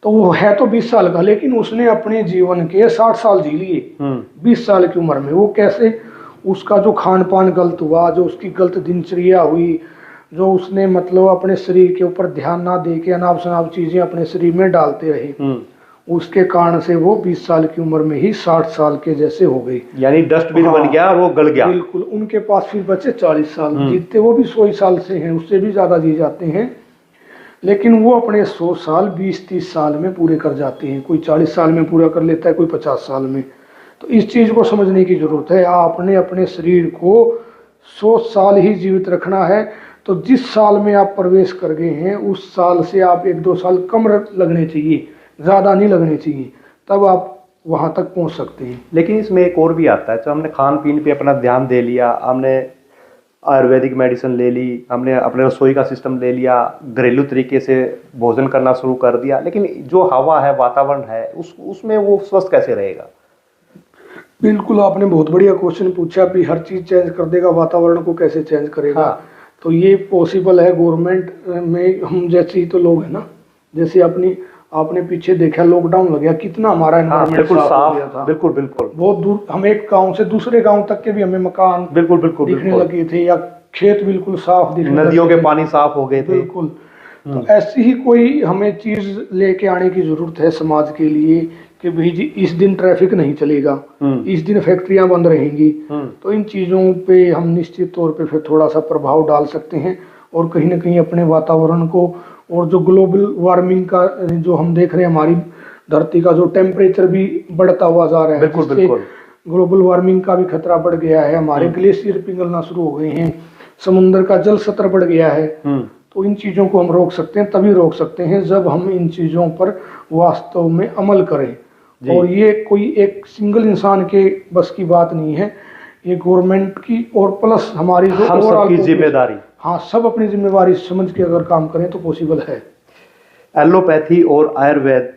तो वो है तो 20 साल का, लेकिन उसने अपने जीवन के 60 साल जी लिए 20 साल की उम्र में। वो कैसे? उसका जो खान पान गलत हुआ, जो उसकी गलत दिनचर्या हुई, जो उसने मतलब अपने शरीर के ऊपर ध्यान ना दे के अनाप शनाप चीजें अपने शरीर में डालते रहे, उसके कारण से वो 20 साल की उम्र में ही 60 साल के जैसे हो गए, यानी डस्टबिन बन गया और वो गल गया। बिल्कुल। उनके पास फिर बचे 40 साल, जीतते वो भी 100 साल से हैं, उससे भी ज्यादा जी जाते हैं, लेकिन वो अपने 100 साल 20-30 साल में पूरे कर जाते हैं। कोई 40 साल में पूरा कर लेता है, कोई 50 साल में। तो इस चीज को समझने की जरूरत है। आपने अपने शरीर को 100 साल ही जीवित रखना है, तो जिस साल में आप प्रवेश कर गए हैं उस साल से आप 1-2 साल कम लगने चाहिए, ज़्यादा नहीं लगने चाहिए, तब आप वहाँ तक पहुँच सकते हैं। लेकिन इसमें एक और भी आता है, तो हमने खान पीन पे अपना ध्यान दे लिया, हमने आयुर्वेदिक मेडिसिन ले ली, हमने अपने रसोई का सिस्टम ले लिया, घरेलू तरीके से भोजन करना शुरू कर दिया, लेकिन जो हवा है, वातावरण है, उसमें वो स्वस्थ कैसे रहेगा? बिल्कुल, आपने बहुत बढ़िया क्वेश्चन पूछा भी, हर चीज़ चेंज कर देगा, वातावरण को कैसे चेंज करेगा? हाँ। तो ये पॉसिबल है। गवर्नमेंट में हम जैसे ही तो लोग हैं ना, जैसे आपने पीछे देखा लॉकडाउन लग गया, कितना हमारा एनवायरनमेंट साफ हो गया था। बिल्कुल बिल्कुल। बहुत दूर, हम एक गांव से दूसरे गांव तक के भी हमें मकान बिल्कुल बिल्कुल दिखने लगे थे, या खेत बिल्कुल साफ दिखने, नदियों के पानी साफ हो गए थे। बिल्कुल। तो ऐसी ही कोई हमें चीज लेके आने की जरूरत है समाज के लिए कि भाई जी इस दिन ट्रैफिक नहीं चलेगा, इस दिन फैक्ट्रियां बंद रहेंगी। तो इन चीजों पे हम निश्चित तौर पे फिर थोड़ा सा प्रभाव डाल सकते हैं, और कहीं ना कहीं अपने वातावरण को, और जो ग्लोबल वार्मिंग का जो हम देख रहे हैं, हमारी धरती का जो टेम्परेचर भी बढ़ता हुआ जा रहा है, बिल्कुल बिल्कुल। ग्लोबल वार्मिंग का भी खतरा बढ़ गया है, हमारे ग्लेशियर पिघलना शुरू हो गए हैं, समुद्र का जल स्तर बढ़ गया है। तो इन चीज़ों को हम रोक सकते हैं, तभी रोक सकते हैं जब हम इन चीज़ों पर वास्तव में अमल करें। और ये कोई एक सिंगल इंसान के बस की बात नहीं है, ये गवर्नमेंट की और प्लस हमारी जो हम सबकी जिम्मेदारी। हाँ, सब अपनी जिम्मेवारी समझ के अगर काम करें तो पॉसिबल है। एलोपैथी और आयुर्वेद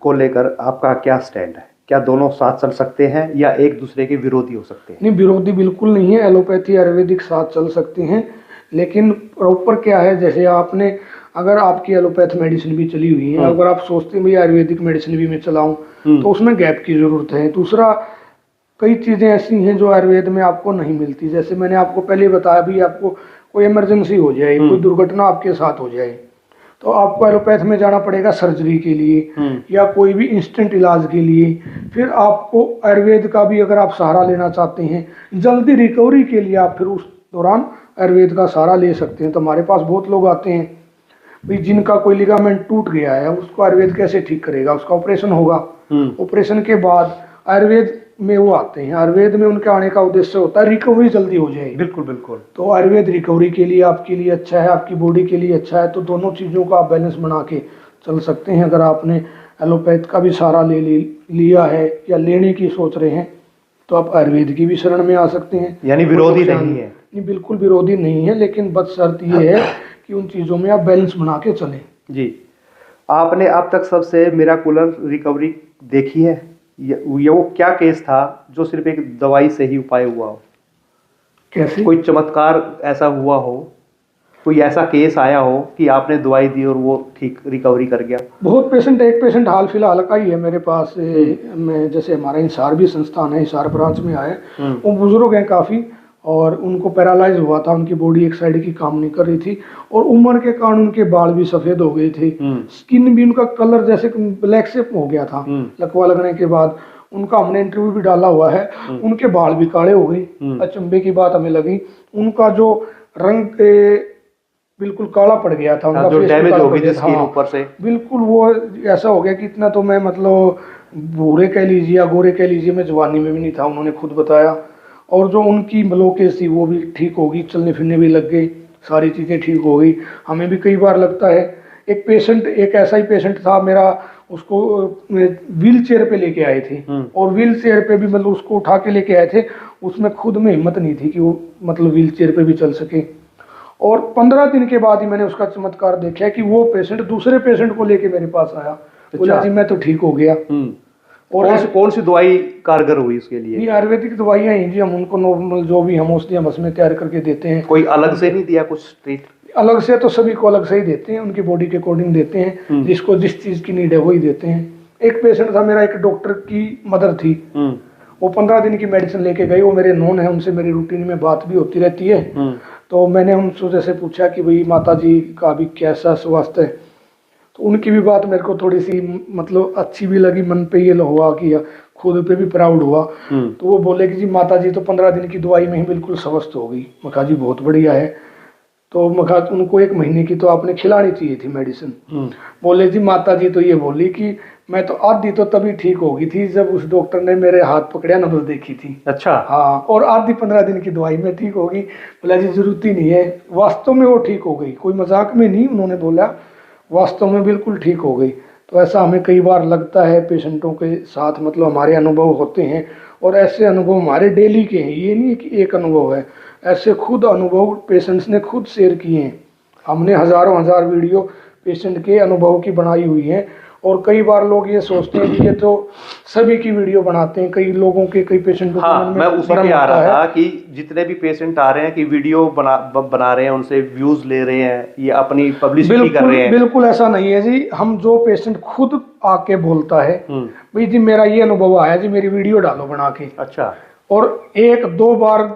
को लेकर आपका क्या स्टैंड है? क्या दोनों साथ चल सकते हैं या एक दूसरे के विरोधी हो सकते हैं? नहीं, विरोधी बिल्कुल नहीं है। एलोपैथी आयुर्वेदिक साथ चल सकते हैं, लेकिन प्रॉपर क्या है, जैसे आपने अगर आपकी एलोपैथ मेडिसिन भी चली हुई है, अगर आप सोचते हैं भाई आयुर्वेदिक मेडिसिन भी मैं चलाऊं, तो उसमें गैप की जरूरत है। दूसरा, कई चीज़ें ऐसी हैं जो आयुर्वेद में आपको नहीं मिलती। जैसे मैंने आपको पहले बताया भी, आपको कोई इमरजेंसी हो जाए, कोई दुर्घटना आपके साथ हो जाए, तो आपको एलोपैथ में जाना पड़ेगा सर्जरी के लिए या कोई भी इंस्टेंट इलाज के लिए। फिर आपको आयुर्वेद का भी अगर आप सहारा लेना चाहते हैं जल्दी रिकवरी के लिए, आप फिर उस दौरान आयुर्वेद का सहारा ले सकते हैं। तो हमारे पास बहुत लोग आते हैं भाई जिनका कोई लिगामेंट टूट गया है, उसको आयुर्वेद कैसे ठीक करेगा, उसका ऑपरेशन होगा। ऑपरेशन के बाद आयुर्वेद में वो आते हैं। आयुर्वेद में उनके आने का उद्देश्य होता है रिकवरी जल्दी हो जाए। बिल्कुल बिल्कुल। तो आयुर्वेद रिकवरी के लिए आपके लिए अच्छा है, आपकी बॉडी के लिए अच्छा है। तो दोनों चीज़ों का आप बैलेंस बना के चल सकते हैं। अगर आपने एलोपैथ का भी सहारा लिया है या लेने की सोच रहे हैं तो आप आयुर्वेद की भी शरण में आ सकते हैं। यानी विरोधी नहीं है? नहीं, बिल्कुल विरोधी नहीं है, लेकिन बस शर्त ये है कि उन चीज़ों में आप बैलेंस बना के चलें। जी, आपने अब तक सबसे मिराकुलर रिकवरी देखी है? ये वो क्या केस था जो सिर्फ एक दवाई से ही उपाय हुआ हो? कैसे? कोई चमत्कार ऐसा हुआ हो, कोई ऐसा केस आया हो कि आपने दवाई दी और वो ठीक रिकवरी कर गया? बहुत पेशेंट, एक पेशेंट हाल फिलहाल का ही है मेरे पास में, जैसे हमारा हिसार भी संस्थान है, हिसार ब्रांच में आए। वो बुजुर्ग हैं काफ़ी और उनको पैरालाइज हुआ था, उनकी बॉडी एक साइड की काम नहीं कर रही थी और उम्र के कारण उनके बाल भी सफ़ेद हो गए थे, स्किन भी उनका कलर जैसे ब्लैक से हो गया था। लकवा लगने के बाद उनका हमने इंटरव्यू भी डाला हुआ है, उनके बाल भी काले हो गए। अचंभे की बात हमें लगी, उनका जो रंग बिल्कुल काला पड़ गया था, उनका जो फेस डैमेज काला हो पड़ गई गया थी था। स्किन हाँ, ऊपर से बिल्कुल वो ऐसा हो गया कि इतना तो मैं मतलब भूरे कह लीजिए या गोरे कह लीजिए, मैं जवानी में भी नहीं था, उन्होंने खुद बताया। और जो उनकी ब्लॉकेज थी वो भी ठीक होगी, चलने फिरने भी लग गई, सारी चीज़ें ठीक हो गई। हमें भी कई बार लगता है। एक पेशेंट, एक ऐसा ही पेशेंट था मेरा, उसको व्हील चेयर पे लेके आए थे और व्हील चेयर पे भी मतलब उसको उठा के लेके आए थे, उसमें खुद में हिम्मत नहीं थी कि वो मतलब व्हील चेयर पे भी चल सके। और 15 दिन के बाद ही मैंने उसका चमत्कार देखा कि वो पेशेंट दूसरे पेशेंट को लेके मेरे पास आया, बोला जी मैं तो ठीक हो गया। और कौन सी दवाई कारगर हुई उसके लिए? ये आयुर्वेदिक दवाइयाँ हैं जी, हम उनको नॉर्मल जो भी हम औषधियाँ बस में तैयार करके देते हैं। कोई अलग से नहीं दिया कुछ ट्रीट? अलग से तो सभी को अलग से ही देते हैं, उनकी बॉडी के अकॉर्डिंग देते हैं, जिसको जिस चीज़ की नीड है वही देते हैं। एक पेशेंट था मेरा, एक डॉक्टर की मदर थी, वो 15 दिन की मेडिसिन लेके गई। वो मेरे नॉन है, उनसे मेरी रूटीन में बात भी होती रहती है। तो मैंने उनसे जैसे पूछा कि भाई माता जी का भी कैसा स्वास्थ्य है, तो उनकी भी बात मेरे को थोड़ी सी मतलब अच्छी भी लगी, मन पे ये हुआ कि खुद पे भी प्राउड हुआ। तो वो बोले कि जी माता जी तो 15 दिन की दवाई में ही बिल्कुल स्वस्थ हो गई। मैं कहा जी बहुत बढ़िया है। तो मैं कहा उनको 1 महीने की तो आपने खिलानी चाहिए थी मेडिसिन। बोले जी माता जी तो ये बोली कि मैं तो आधी तो तभी ठीक हो गई थी जब उस डॉक्टर ने मेरे हाथ पकड़िया नब्ज देखी थी। अच्छा। हाँ, और आधी 15 दिन की दवाई में ठीक होगी। बोला जी जरूरत ही नहीं है, वास्तव में वो ठीक हो गई, कोई मजाक में नहीं, उन्होंने बोला वास्तव में बिल्कुल ठीक हो गई। तो ऐसा हमें कई बार लगता है पेशेंटों के साथ, मतलब हमारे अनुभव होते हैं और ऐसे अनुभव हमारे डेली के हैं, ये नहीं कि एक अनुभव है, ऐसे खुद अनुभव पेशेंट्स ने खुद शेयर किए हैं। हमने हज़ारों हजार वीडियो पेशेंट के अनुभव की बनाई हुई है। और कई बार लोग ये सोचते हैं कि ये तो सभी की वीडियो बनाते हैं, कई लोगों के, कई पेशेंटों के मन में मैं उसी पे आ रहा था कि जितने भी पेशेंट आ रहे हैं कि वीडियो बना रहे हैं, उनसे व्यूज ले रहे हैं, ये अपनी पब्लिसिटी कर रहे हैं। बिल्कुल ऐसा नहीं है जी। हम जो पेशेंट खुद आके बोलता है भाई जी मेरा ये अनुभव आया जी, मेरी वीडियो डालो बना के। अच्छा। और 1-2 बार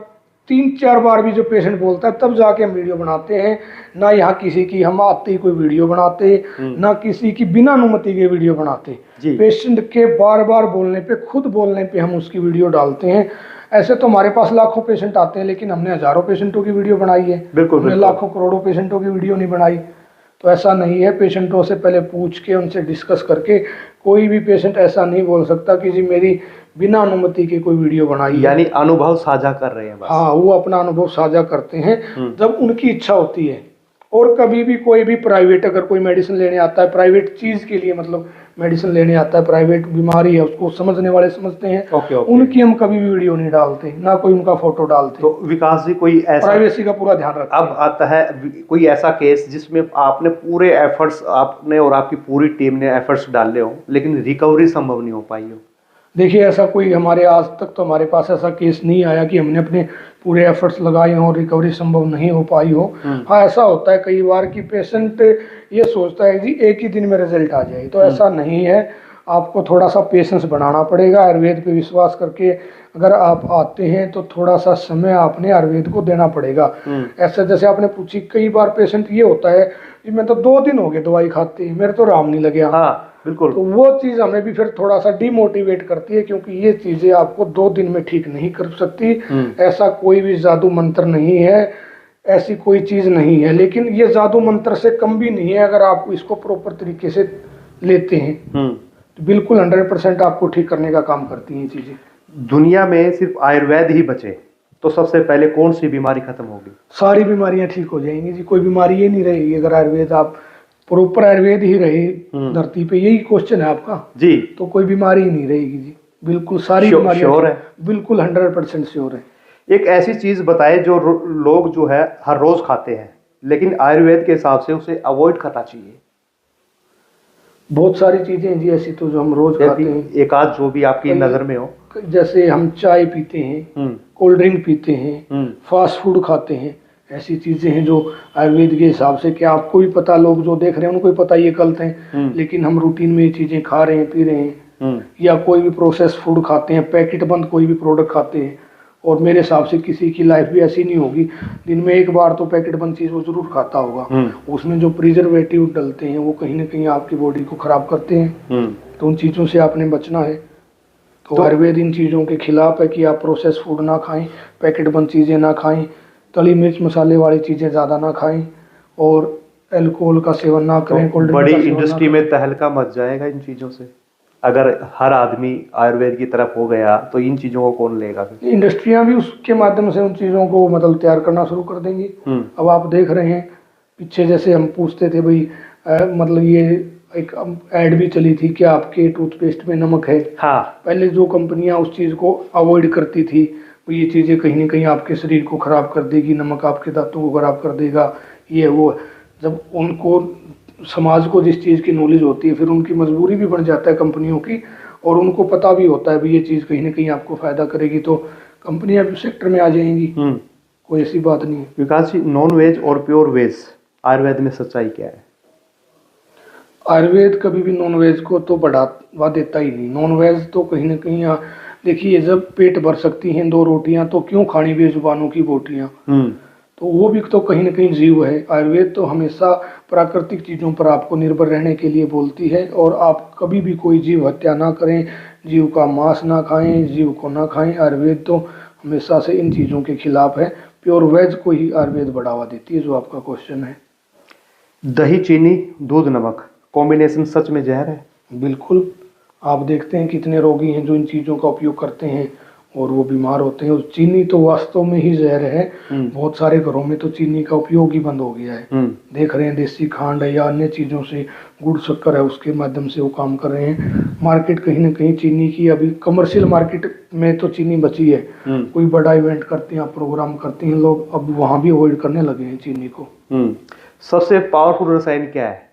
3-4 बार भी जो पेशेंट बोलता है तब जाके हम वीडियो बनाते हैं। ना यहाँ किसी की हम आते ही कोई वीडियो बनाते, ना किसी की बिना अनुमति के वीडियो बनाते। पेशेंट के बार बार बोलने पे, खुद बोलने पे हम उसकी वीडियो डालते हैं। ऐसे तो हमारे पास लाखों पेशेंट आते हैं, लेकिन हमने हजारों पेशेंटों की वीडियो बनाई है। हमने लाखों करोड़ों पेशेंटों की वीडियो नहीं बनाई। तो ऐसा नहीं है, पेशेंटों से पहले पूछ के उनसे डिस्कस करके कोई भी पेशेंट ऐसा नहीं बोल सकता कि जी मेरी बिना अनुमति के कोई वीडियो बनाई है। यानी अनुभव साझा कर रहे हैं बस। हाँ, वो अपना अनुभव साझा करते हैं जब उनकी इच्छा होती है। और कभी भी कोई भी प्राइवेट अगर कोई मेडिसिन लेने आता है, प्राइवेट चीज़ के लिए मतलब मेडिसिन लेने आता है, प्राइवेट बीमारी है, उसको समझने वाले समझते हैं। उनकी हम कभी भी वीडियो नहीं डालते, ना कोई उनका फोटो डालते। तो विकास जी कोई ऐसा प्राइवेसी का पूरा ध्यान रखते हैं। अब आता है कोई ऐसा केस जिसमें आपने पूरे एफर्ट्स, आपने और आपकी पूरी टीम ने एफर्ट्स डाले हो लेकिन रिकवरी संभव नहीं हो पाई हो? देखिए ऐसा कोई हमारे आज तक तो हमारे पास ऐसा केस नहीं आया कि हमने अपने पूरे एफर्ट्स लगाए हों और रिकवरी संभव नहीं हो पाई हो। हाँ, ऐसा होता है कई बार कि पेशेंट ये सोचता है जी एक ही दिन में रिजल्ट आ जाए, तो ऐसा नहीं है। आपको थोड़ा सा पेशेंस बनाना पड़ेगा। आयुर्वेद पे विश्वास करके अगर आप आते हैं तो थोड़ा सा समय आपने आयुर्वेद को देना पड़ेगा। ऐसा जैसे आपने पूछी, कई बार पेशेंट ये होता है कि मैं तो 2 दिन हो गए दवाई खाते, मेरे तो आराम नहीं लगे। हाँ बिल्कुल। तो वो चीज़ हमें भी फिर थोड़ा सा डिमोटिवेट करती है, क्योंकि ये चीज़ें आपको 2 दिन में ठीक नहीं कर सकती। ऐसा कोई भी जादू मंत्र नहीं है ऐसी कोई चीज़ नहीं है, लेकिन ये जादू मंत्र से कम भी नहीं है। अगर आप इसको प्रॉपर तरीके से लेते हैं तो बिल्कुल 100% आपको ठीक करने का काम करती हैं ये चीज़ें। दुनिया में सिर्फ आयुर्वेद ही बचे तो सबसे पहले कौन सी बीमारी खत्म होगी? सारी बीमारियां ठीक हो जाएंगी जी, कोई बीमारी ये नहीं रहेगी अगर आयुर्वेद, आप प्रॉपर आयुर्वेद ही रहे धरती पे, यही क्वेश्चन है आपका जी, तो कोई बीमारी ही नहीं रहेगी जी। बिल्कुल सारी बीमारियां श्योर है? बिल्कुल 100% श्योर है। एक ऐसी चीज बताए जो लोग जो है हर रोज खाते हैं लेकिन आयुर्वेद के हिसाब से उसे अवॉइड करना चाहिए। बहुत सारी चीजें हैं जी ऐसी तो जो हम रोज खाते हैं। एक आध जो भी आपकी नजर में हो। जैसे हम चाय पीते हैं, कोल्ड ड्रिंक पीते हैं, फास्ट फूड खाते हैं, ऐसी चीजें हैं जो आयुर्वेद के हिसाब से, क्या आपको भी पता, लोग जो देख रहे हैं उनको भी पता ये गलत है, लेकिन हम रूटीन में ये चीजें खा रहे हैं, पी रहे हैं। या कोई भी प्रोसेस फूड खाते हैं, पैकेट बंद कोई भी प्रोडक्ट खाते हैं, और मेरे हिसाब से किसी की लाइफ भी ऐसी नहीं होगी दिन में एक बार तो पैकेट बंद चीज वो जरूर खाता होगा। उसमें जो प्रिजर्वेटिव डलते हैं वो कहीं ना कहीं आपकी बॉडी को खराब करते हैं, तो उन चीजों से आपने बचना है। तो आयुर्वेद इन चीज़ों के खिलाफ है कि आप प्रोसेस फूड ना खाएं, पैकेट बंद चीज़ें ना खाएं, तली मिर्च मसाले वाली चीज़ें ज़्यादा ना खाएं, और अल्कोहल का सेवन ना करें। तो बड़ी इंडस्ट्री में तहलका मच जाएगा इन चीज़ों से। अगर हर आदमी आयुर्वेद की तरफ हो गया तो इन चीज़ों को कौन लेगा? इंडस्ट्रियां भी उसके माध्यम से उन चीज़ों को मतलब तैयार करना शुरू कर देंगी। अब आप देख रहे हैं पीछे जैसे हम पूछते थे भाई मतलब ये एक ऐड भी चली थी कि आपके टूथपेस्ट में नमक है। हाँ। पहले जो कंपनियां उस चीज़ को अवॉइड करती थी तो ये चीज़ें कहीं ना कहीं आपके शरीर को खराब कर देगी, नमक आपके दांतों को खराब कर देगा, ये वो। जब उनको समाज को जिस चीज़ की नॉलेज होती है फिर उनकी मजबूरी भी बन जाता है कंपनियों की, और उनको पता भी होता है भी ये चीज़ कहीं ना कहीं आपको फ़ायदा करेगी तो कंपनियां भी सेक्टर में आ जाएंगी। कोई ऐसी बात नहीं है। विकास जी, नॉन वेज और प्योर वेज आयुर्वेद में सच्चाई क्या है? आयुर्वेद कभी भी नॉन वेज को तो बढ़ावा देता ही नहीं। नॉन वेज तो कहीं ना कहीं देखिए, जब पेट भर सकती हैं 2 रोटियां तो क्यों खानी बेजुबानों की बोटियां, तो वो भी तो कहीं ना कहीं जीव है। आयुर्वेद तो हमेशा प्राकृतिक चीज़ों पर आपको निर्भर रहने के लिए बोलती है, और आप कभी भी कोई जीव हत्या ना करें, जीव का मांस ना खाएं, जीव को ना खाएं। आयुर्वेद तो हमेशा से इन चीज़ों के खिलाफ है। प्योर वेज को ही आयुर्वेद बढ़ावा देती है, जो आपका क्वेश्चन है। दही, चीनी, दूध, नमक कॉम्बिनेशन सच में जहर है? बिल्कुल। आप देखते हैं कितने रोगी हैं जो इन चीज़ों का उपयोग करते हैं और वो बीमार होते हैं। चीनी तो वास्तव में ही जहर है। बहुत सारे घरों में तो चीनी का उपयोग ही बंद हो गया है। देख रहे हैं देसी खांड है या अन्य चीज़ों से, गुड़ शक्कर है, उसके माध्यम से वो काम कर रहे हैं। मार्केट कहीं ना कहीं चीनी की, अभी कमर्शियल मार्केट में तो चीनी बची है। कोई बड़ा इवेंट करते हैं, प्रोग्राम करते हैं लोग, अब वहाँ भी अवॉइड करने लगे हैं चीनी को। सबसे पावरफुल रसायन क्या है?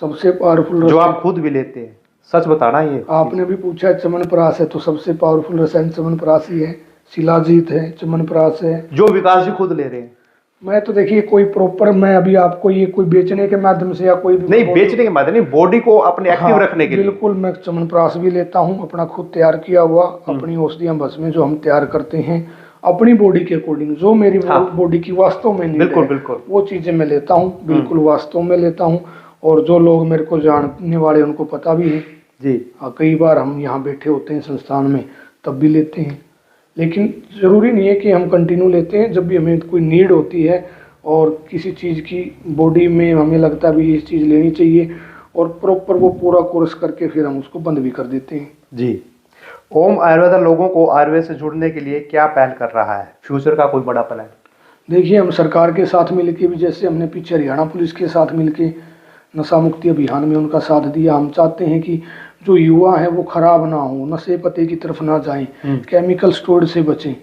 सबसे पावरफुल जो आप खुद भी लेते हैं, सच बताना। ये आपने भी पूछा च्यवनप्राश है, तो सबसे पावरफुल रसायन च्यवनप्राश ही है। शिलाजीत है, च्यवनप्राश है, जो विकास जी खुद ले रहे हैं। मैं तो देखिए कोई प्रॉपर, मैं अभी आपको ये कोई बेचने के माध्यम से या कोई भी नहीं, बेचने के माध्यम नहीं, बॉडी को अपने एक्टिव रखने के लिए। बिल्कुल, मैं च्यवनप्राश भी लेता हूँ, अपना खुद तैयार किया हुआ, अपनी औषधियाँ भस्में जो हम तैयार करते हैं अपनी बॉडी के अकॉर्डिंग, जो मेरी बॉडी की वास्तव में नीड है, बिल्कुल वो चीजें मैं लेता हूँ। बिल्कुल वास्तव में लेता हूँ, और जो लोग मेरे को जानने वाले उनको पता भी है जी। कई बार हम यहाँ बैठे होते हैं संस्थान में तब भी लेते हैं, लेकिन ज़रूरी नहीं है कि हम कंटिन्यू लेते हैं। जब भी हमें कोई नीड होती है और किसी चीज़ की बॉडी में हमें लगता है भी इस चीज़ लेनी चाहिए, और प्रॉपर वो पूरा कोर्स करके फिर हम उसको बंद भी कर देते हैं। जी। ओम आयुर्वेदा लोगों को आयुर्वेद से जुड़ने के लिए क्या पहल कर रहा है? फ्यूचर का कोई बड़ा प्लान? देखिए, हम सरकार के साथ मिलके भी, जैसे हमने पीछे हरियाणा पुलिस के साथ मिलके नशा मुक्ति अभियान में उनका साथ दिया। हम चाहते हैं कि जो युवा है वो खराब ना हो, नशे पते की तरफ ना जाएं, केमिकल स्टोर से बचें।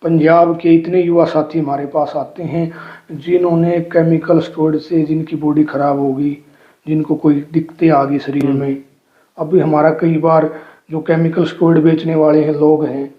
पंजाब के इतने युवा साथी हमारे पास आते हैं जिन्होंने केमिकल स्टोर से, जिनकी बॉडी खराब होगी, जिनको कोई दिक्कतें आ गई शरीर में। अभी हमारा कई बार जो केमिकल स्टोर बेचने वाले हैं लोग हैं,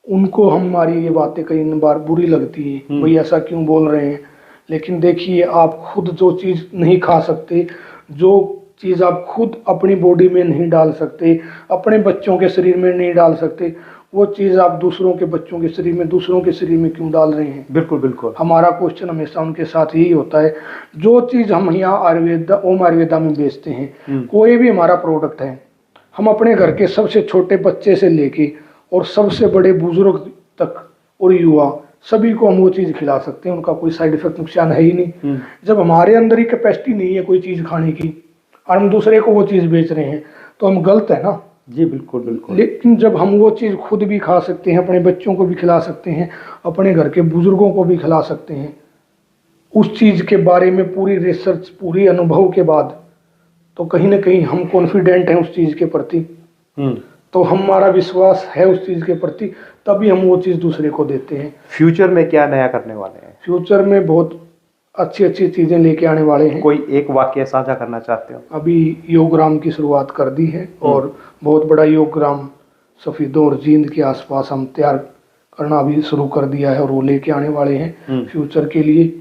उनको हमारी ये बातें कई बार बुरी लगती है, भाई ऐसा क्यों बोल रहे हैं। लेकिन देखिए, आप खुद जो चीज़ नहीं खा सकते, जो चीज़ आप खुद अपनी बॉडी में नहीं डाल सकते, अपने बच्चों के शरीर में नहीं डाल सकते, वो चीज़ आप दूसरों के बच्चों के शरीर में, दूसरों के शरीर में क्यों डाल रहे हैं। बिल्कुल बिल्कुल। हमारा क्वेश्चन हमेशा उनके साथ यही होता है। जो चीज़ हम यहाँ आयुर्वेदा, ओम आयुर्वेदा में बेचते हैं, कोई भी हमारा प्रोडक्ट है, हम अपने घर के सबसे छोटे बच्चे से लेके और सबसे बड़े बुजुर्ग तक और युवा सभी को हम वो चीज़ खिला सकते हैं, उनका कोई साइड इफेक्ट नुकसान है ही नहीं। जब हमारे अंदर ही कैपेसिटी नहीं है कोई चीज़ खाने की और हम दूसरे को वो चीज़ बेच रहे हैं तो हम गलत है ना। जी बिल्कुल बिल्कुल। लेकिन जब हम वो चीज़ खुद भी खा सकते हैं, अपने बच्चों को भी खिला सकते हैं, अपने घर के बुजुर्गों को भी खिला सकते हैं, उस चीज़ के बारे में पूरी रिसर्च, पूरी अनुभव के बाद, तो कहीं ना कहीं हम कॉन्फिडेंट हैं उस चीज़ के प्रति। तो हमारा विश्वास है उस चीज़ के प्रति, तभी हम वो चीज़ दूसरे को देते हैं। फ्यूचर में क्या नया करने वाले हैं? फ्यूचर में बहुत अच्छी अच्छी चीज़ें लेके आने वाले हैं। कोई एक वाक्य साझा करना चाहते हो? अभी योगग्राम की शुरुआत कर दी है और बहुत बड़ा योगग्राम सफीदों और जींद के आसपास हम तैयार करना अभी शुरू कर दिया है और वो लेके आने वाले हैं फ्यूचर के लिए।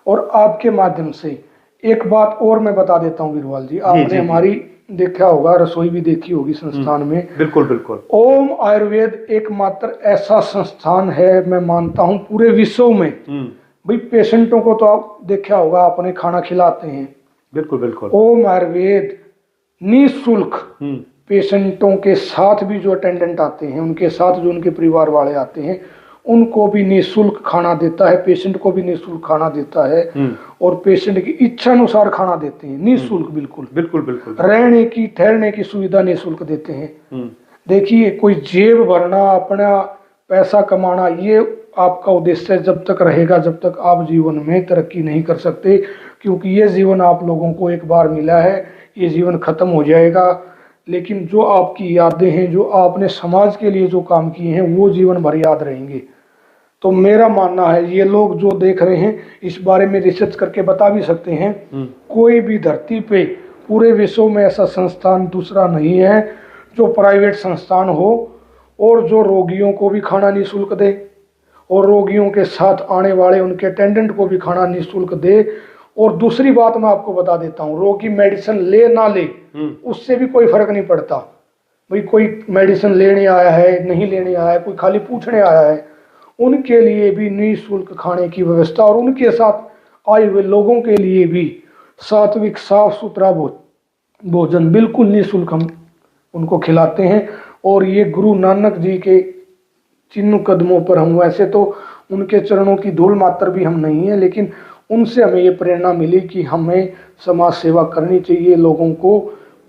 और आपके माध्यम से एक बात और मैं बता देता हूँ वीरवाल जी, आपने हमारी देखा होगा, रसोई भी देखी होगी संस्थान में। बिल्कुल बिल्कुल। ओम आयुर्वेद एकमात्र ऐसा संस्थान है, मैं मानता हूँ पूरे विश्व में, भाई पेशेंटों को तो आप देखा होगा, आपने खाना खिलाते हैं। बिल्कुल बिल्कुल। ओम आयुर्वेद निःशुल्क पेशेंटों के साथ भी जो अटेंडेंट आते हैं, उनके साथ जो उनके परिवार वाले आते हैं, उनको भी निःशुल्क खाना देता है, पेशेंट को भी निःशुल्क खाना देता है और पेशेंट की इच्छा अनुसार खाना देते हैं निःशुल्क। बिल्कुल बिल्कुल बिल्कुल। रहने की ठहरने की सुविधा निःशुल्क देते हैं। देखिए, कोई जेब भरना, अपना पैसा कमाना, ये आपका उद्देश्य जब तक रहेगा, जब तक आप जीवन में तरक्की नहीं कर सकते, क्योंकि ये जीवन आप लोगों को एक बार मिला है, ये जीवन खत्म हो जाएगा। लेकिन जो आपकी यादें हैं, जो आपने समाज के लिए जो काम किए हैं, वो जीवन भर याद रहेंगे। तो मेरा मानना है, ये लोग जो देख रहे हैं इस बारे में रिसर्च करके बता भी सकते हैं, कोई भी धरती पे पूरे विश्व में ऐसा संस्थान दूसरा नहीं है जो प्राइवेट संस्थान हो और जो रोगियों को भी खाना निःशुल्क दे और रोगियों के साथ आने वाले उनके अटेंडेंट को भी खाना निःशुल्क दे। और दूसरी बात मैं आपको बता देता हूँ, रोगी मेडिसिन ले ना ले उससे भी कोई फर्क नहीं पड़ता। भाई कोई मेडिसिन लेने आया है, नहीं लेने आया है, कोई खाली पूछने आया है, उनके लिए भी निःशुल्क खाने की व्यवस्था और उनके साथ आए हुए लोगों के लिए भी सात्विक साफ सुथरा भोजन बिल्कुल निःशुल्क हम उनको खिलाते हैं। और ये गुरु नानक जी के चिन्ह कदमों पर हम, वैसे तो उनके चरणों की धूल मात्र भी हम नहीं है, लेकिन उनसे हमें ये प्रेरणा मिली कि हमें समाज सेवा करनी चाहिए, लोगों को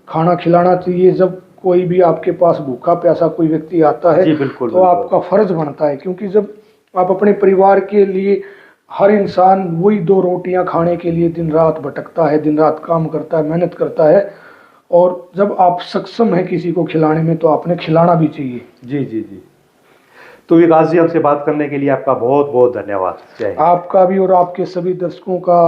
खाना खिलाना चाहिए। जब कोई भी आपके पास भूखा प्यासा कोई व्यक्ति आता है तो आपका फर्ज बनता है, क्योंकि जब आप अपने परिवार के लिए, हर इंसान वही 2 रोटियां खाने के लिए दिन रात भटकता है, दिन रात काम करता है, मेहनत करता है, और जब आप सक्षम हैं किसी को खिलाने में तो आपने खिलाना भी चाहिए। जी जी जी। तो विकास जी, हमसे बात करने के लिए आपका बहुत बहुत धन्यवाद। आपका भी और आपके सभी दर्शकों का